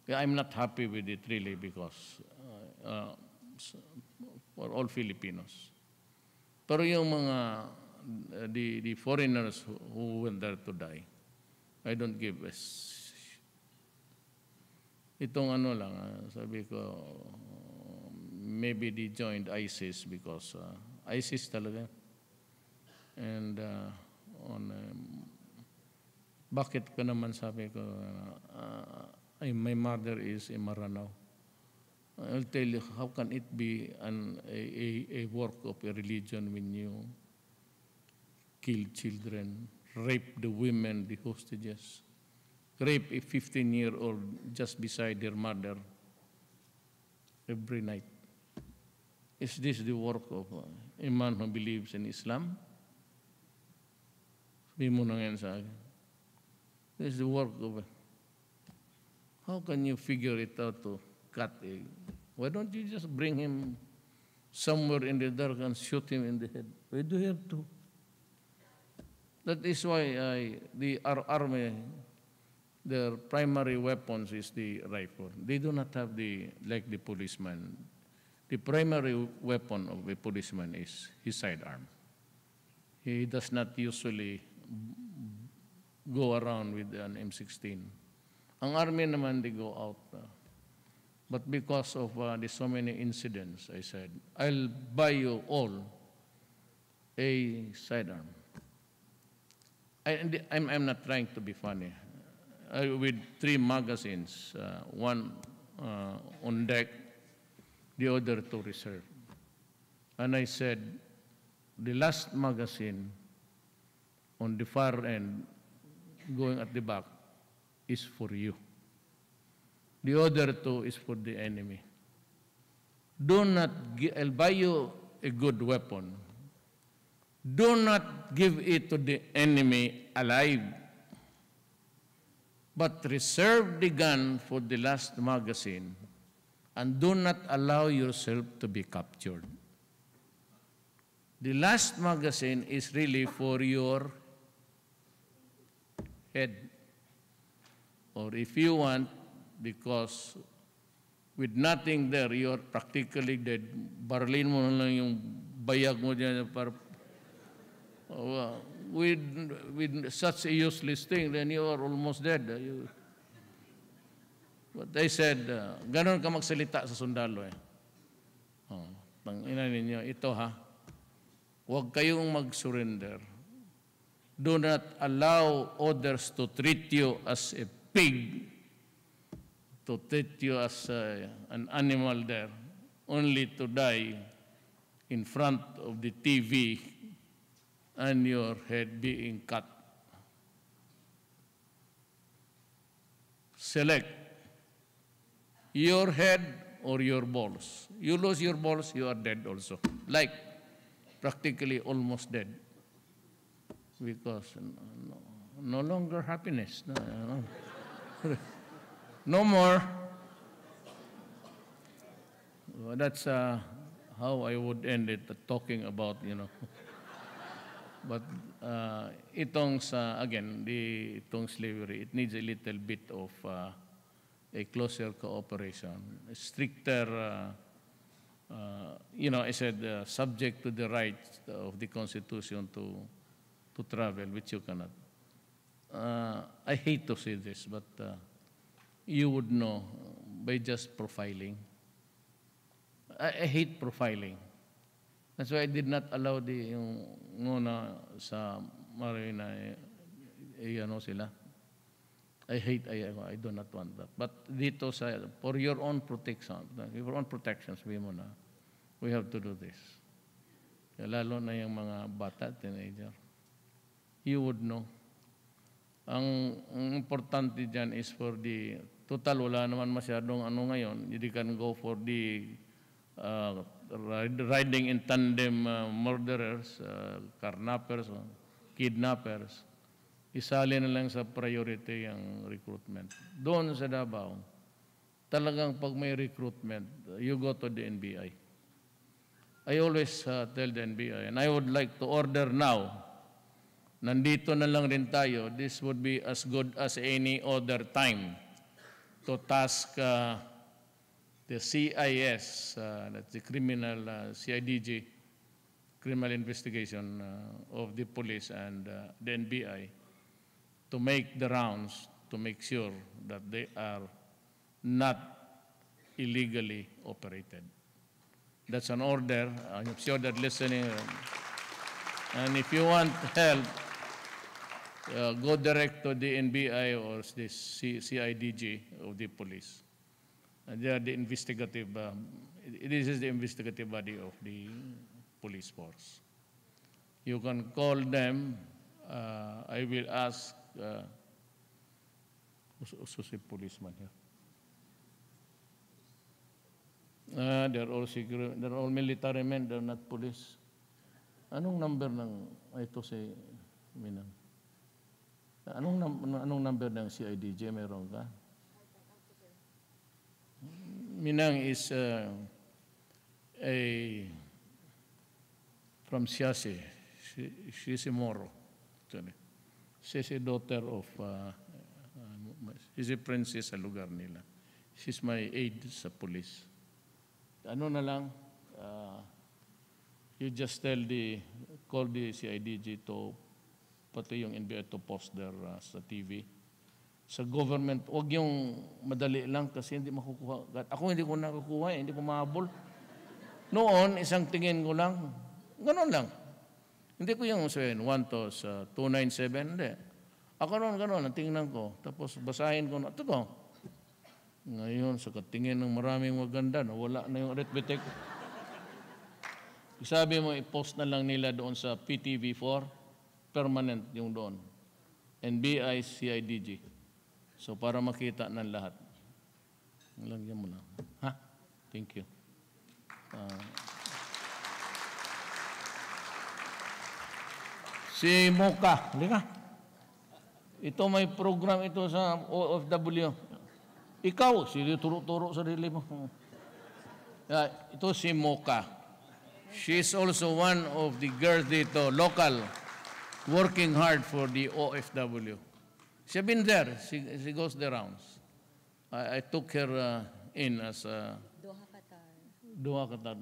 I'm not happy with it really, because for all Filipinos, Pero yung mga, the foreigners who went there to die, I don't give a itong ano lang, sabi ko, maybe they joined ISIS because ISIS talaga. And bakit ka naman sabi ko, my mother is in Maranao. I'll tell you, how can it be a work of a religion when you kill children, rape the women, the hostages, rape a 15-year-old just beside their mother every night? Is this the work of a man who believes in Islam? Sabi mo na ngayon sa akin. This is the work of how can you figure it out to cut a... Why don't you just bring him somewhere in the dark and shoot him in the head? Why do you have to? That is why our army, their primary weapons is the rifle. They do not have like the policeman. The primary weapon of a policeman is his sidearm. He does not usually go around with an M16. Ang army naman, they go out. But because of the so many incidents, I said, I'll buy you all a sidearm. I'm not trying to be funny. With 3 magazines, one on deck, the other 2 reserve. And I said, the last magazine on the far end, going at the back, is for you. The other 2 is for the enemy. I'll buy you a good weapon. Do not give it to the enemy alive, but reserve the gun for the last magazine and do not allow yourself to be captured. The last magazine is really for your head. Or if you want, because with nothing there, you are practically dead. Barlin mo na lang yung bayag mo dyan para with such a useless thing, then you are almost dead. But I said, ganon ka magsalita sa sundalo eh. Tangina ninyo, ito ha, huwag kayong mag-surrender. Do not allow others to treat you as a pig, to treat you as an animal there, only to die in front of the TV and your head being cut. Select your head or your balls. You lose your balls, you are dead also. Like practically almost dead. Because no longer happiness. No more. Well, that's how I would end it, talking about, But itong again, itong slavery, it needs a little bit of a closer cooperation, a stricter, I said, subject to the rights of the Constitution to travel, which you cannot. I hate to say this, but you would know by just profiling. I hate profiling. That's why I did not allow yung nguna sa Marina, sila. I do not want that. But dito for your own protection, sabi mo na, we have to do this. Lalo na yung mga bata, teenager. You would know. Ang importante dyan is for the, total wala naman masyadong ngayon, you can go for the riding in tandem murderers, carnappers, kidnappers. Isali na lang sa priority ang recruitment. Doon sa Davao, talagang pag may recruitment, you go to the NBI. I always tell the NBI, and I would like to order now, nandito na lang rin tayo, this would be as good as any other time to task the CIS, that's the criminal CIDG, criminal investigation of the police and the NBI to make the rounds to make sure that they are not illegally operated. That's an order. I'm sure that listening. And if you want help, go direct to the NBI or the CIDG of the police. And they are the investigative, this is the investigative body of the police force. You can call them. I will ask, who's the policeman here? They're all military men, they're not police. Anong number ng, ito si Minang? Anong number ng CIDJ meron ka? Minang is from Siasi. She's a Moro. She's a daughter of, she's a princess sa lugar nila. She's my aide sa police. Ano na lang, you just call the CIDG to, pati yung NBI to post there sa TV. Sa government, huwag yung madali lang kasi hindi makukuha. Ako hindi ko nakukuha, hindi ko mahabol. Noon, isang tingin ko lang, gano'n lang. Hindi ko yung 1 to 297, hindi. Ako noon, gano'n, ang tingnan ko. Tapos basahin ko na, ito ko. Ngayon, sa katingin ng maraming maganda, wala na yung arithmetic. Sabi mo, i-post na lang nila doon sa PTV4, permanent yung doon. NBI, CIDG. So, para makita ng lahat. Lagyan mo na. Ha? Thank you. Si Moka, halika. Ito may program ito sa OFW. Ikaw, turo-turo sarili mo. Ito si Moka. She is also one of the girls dito, local, working hard for the OFW. She's been there. She goes the rounds. I took her in as a Doha Qatar.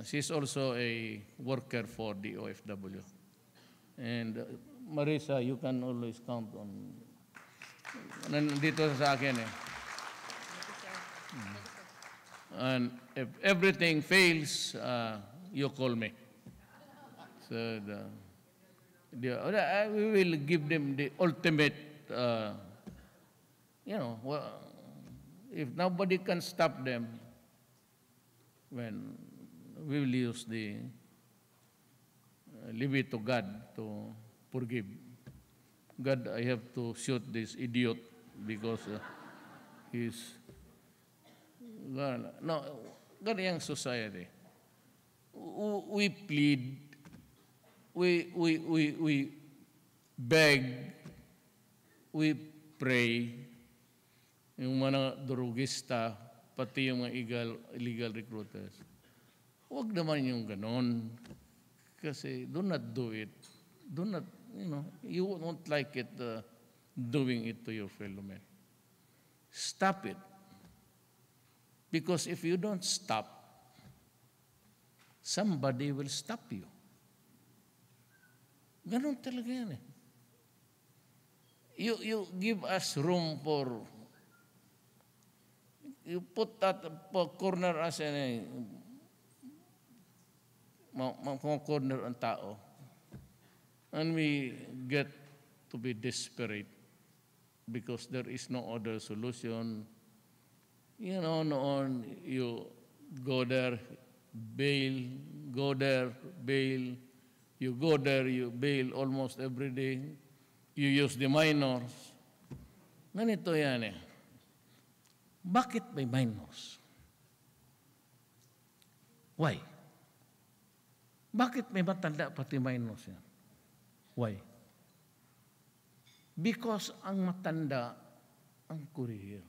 She's also a worker for the OFW. And Marisa, you can always count on. Nandito sa akin eh. And if everything fails, you call me. So we will give them the ultimate, if nobody can stop them, when we will use the leave it to God to forgive. God, I have to shoot this idiot because he's no, ganyan society. We plead, we beg, we pray, yung mga drugista, pati yung mga illegal recruiters. Huwag naman yung ganon. Kasi do not do it. Do not, you won't like it doing it to your fellow men. Stop it. Because if you don't stop, somebody will stop you. Ganon talaga yan eh. You give us room for, you put that corner as corner ang tao. And we get to be desperate because there is no other solution. Noon, you go there, bail, go there, bail. You go there, you bail almost every day. You use the minors. Ganito yan eh. Bakit may minors? Why? Bakit may matanda pati minors yan? Why? Because ang matanda ang courier.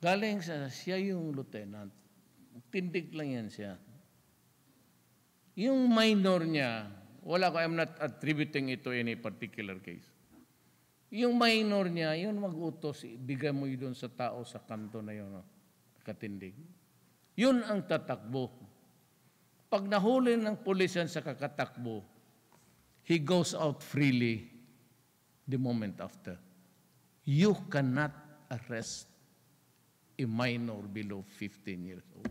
Galing siya yung lieutenant. Tindig lang yan siya. Yung minor niya, I'm not attributing it to any particular case. Yung minor niya, yun mag-utos, bigay mo yun sa tao sa kanto na yun, katindig. Yun ang tatakbo. Pag nahuli ng pulis yan sa kakatakbo, he goes out freely the moment after. You cannot arrest a minor below 15 years old.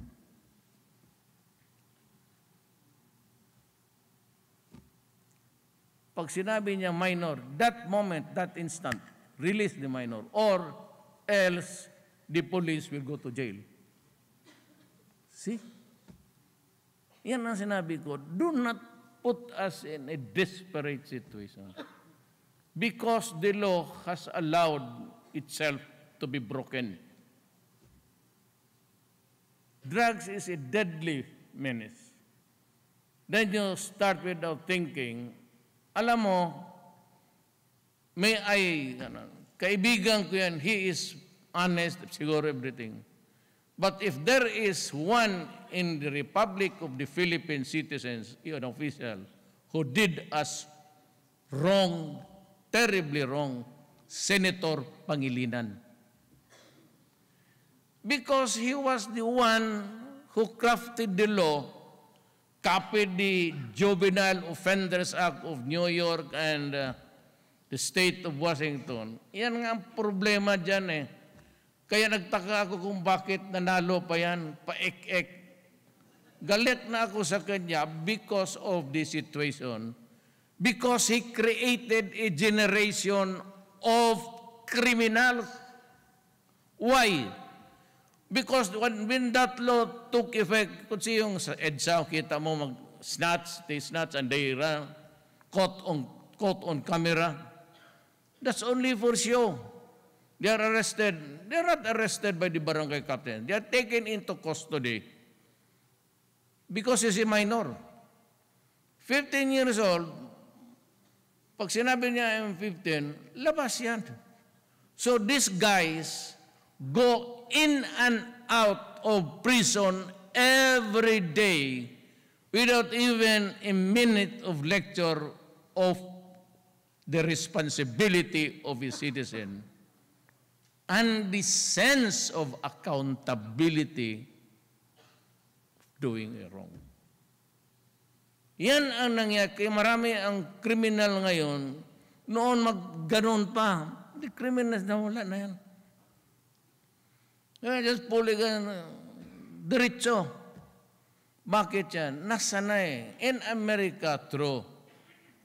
Pag sinabi niya minor, that moment, that instant, release the minor, or else the police will go to jail. See? Yan ang sinabi ko, do not put us in a desperate situation because the law has allowed itself to be broken. Drugs is a deadly menace. Then you start without thinking, alam mo, kaibigan ko yan, he is honest, siguro everything. But if there is one in the Republic of the Philippine citizens, an official, who did us wrong, terribly wrong, Senator Pangilinan. Because he was the one who crafted the law, copied the Juvenile Offenders Act of New York and the state of Washington. Yan nga ang problema dyan eh. Kaya nagtaka ako kung bakit nanalo pa yan, paek-ek. Galit na ako sa kanya because of the situation. Because he created a generation of criminals. Why? Because when that law took effect, kung yung sa EDSA, kita mo mag-snatch, they snatch and they run, caught on camera. That's only for show. They are arrested. They are not arrested by the barangay captain. They are taken into custody because he's a minor. 15 years old, pag sinabi niya I'm 15, labas yan. So these guys go in and out of prison every day without even a minute of lecture of the responsibility of a citizen and the sense of accountability of doing a wrong. Yan ang nangyayari. Kaya marami ang kriminal ngayon. Noon mag-ganon pa. The criminals na wala na yan. Just puligan, diretso. Bakit yan? Nasa na eh. In America, true.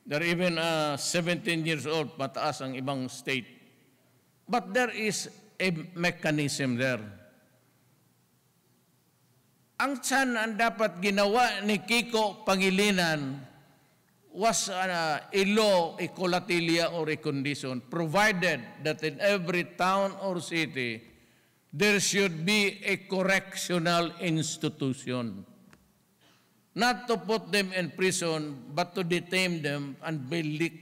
They're even 17 years old, mataas ang ibang state. But there is a mechanism there. Ang ang dapat ginawa ni Kiko Pangilinan was a law, a colatilia, or a condition, provided that in every town or city, there should be a correctional institution. Not to put them in prison, but to detain them and be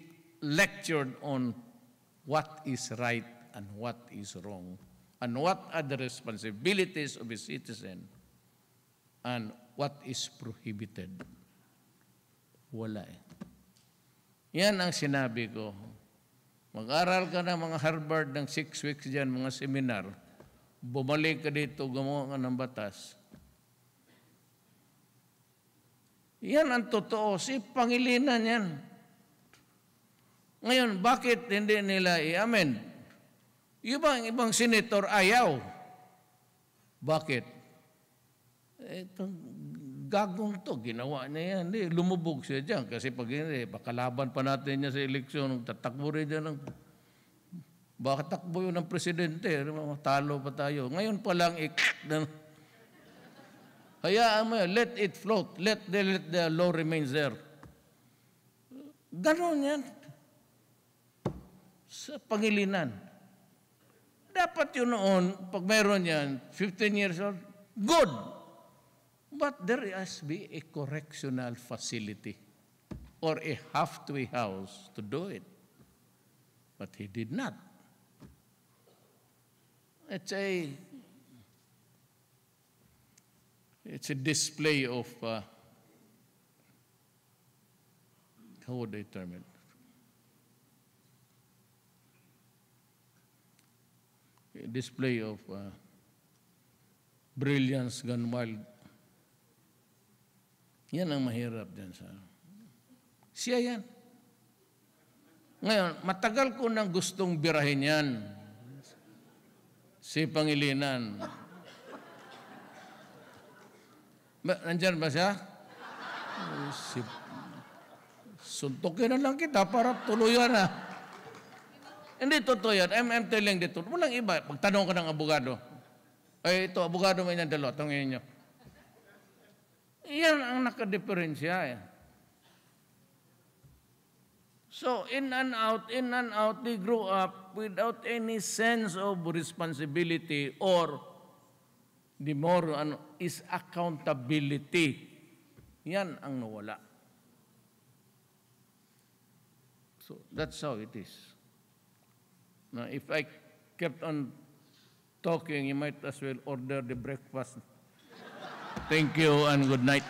lectured on what is right and what is wrong, and what are the responsibilities of a citizen, and what is prohibited. Wala eh. Yan ang sinabi ko. Mag-aral ka na mga Harvard ng 6 weeks dyan, mga seminar. Bumalik ka dito, gumawa ka ng batas. Yan ang totoo. Si Pangilinan yan. Ngayon, bakit hindi nila i-amend? Ibang senator ayaw. Bakit? Itong gagong to, ginawa niya yan. Hindi, lumubog siya dyan. Kasi pag hindi, pakalaban pa natin niya sa eleksyon, tatakbo rin dyan ng... Baka takbo yun ng presidente, talo pa tayo. Ngayon pa lang, hayaan mo yan, let it float, let the law remains there. Ganon yan. Sa Pangilinan. Dapat yun noon, pag meron yan, 15 years old, good. But there has to be a correctional facility or a halfway house to do it. But he did not. It's a display of, how would I term it? A display of brilliance gone wild. Yan ang mahirap dyan sa... Siya yan. Ngayon, matagal ko nang gustong birahin yan. Si Pangilinan. Nandyan ba siya? Suntukin na lang kita para tuluyan na. Hindi totoo yan. I'm telling the truth. Walang iba. Pagtanong ka ng abogado, ay ito, abogado mo yan dalawa. Tangin nyo. Yan ang nakadiferensya eh. So, in and out, they grow up without any sense of responsibility or the more is accountability. Yan ang nawala. So, that's how it is. Now, if I kept on talking, you might as well order the breakfast. Thank you and good night.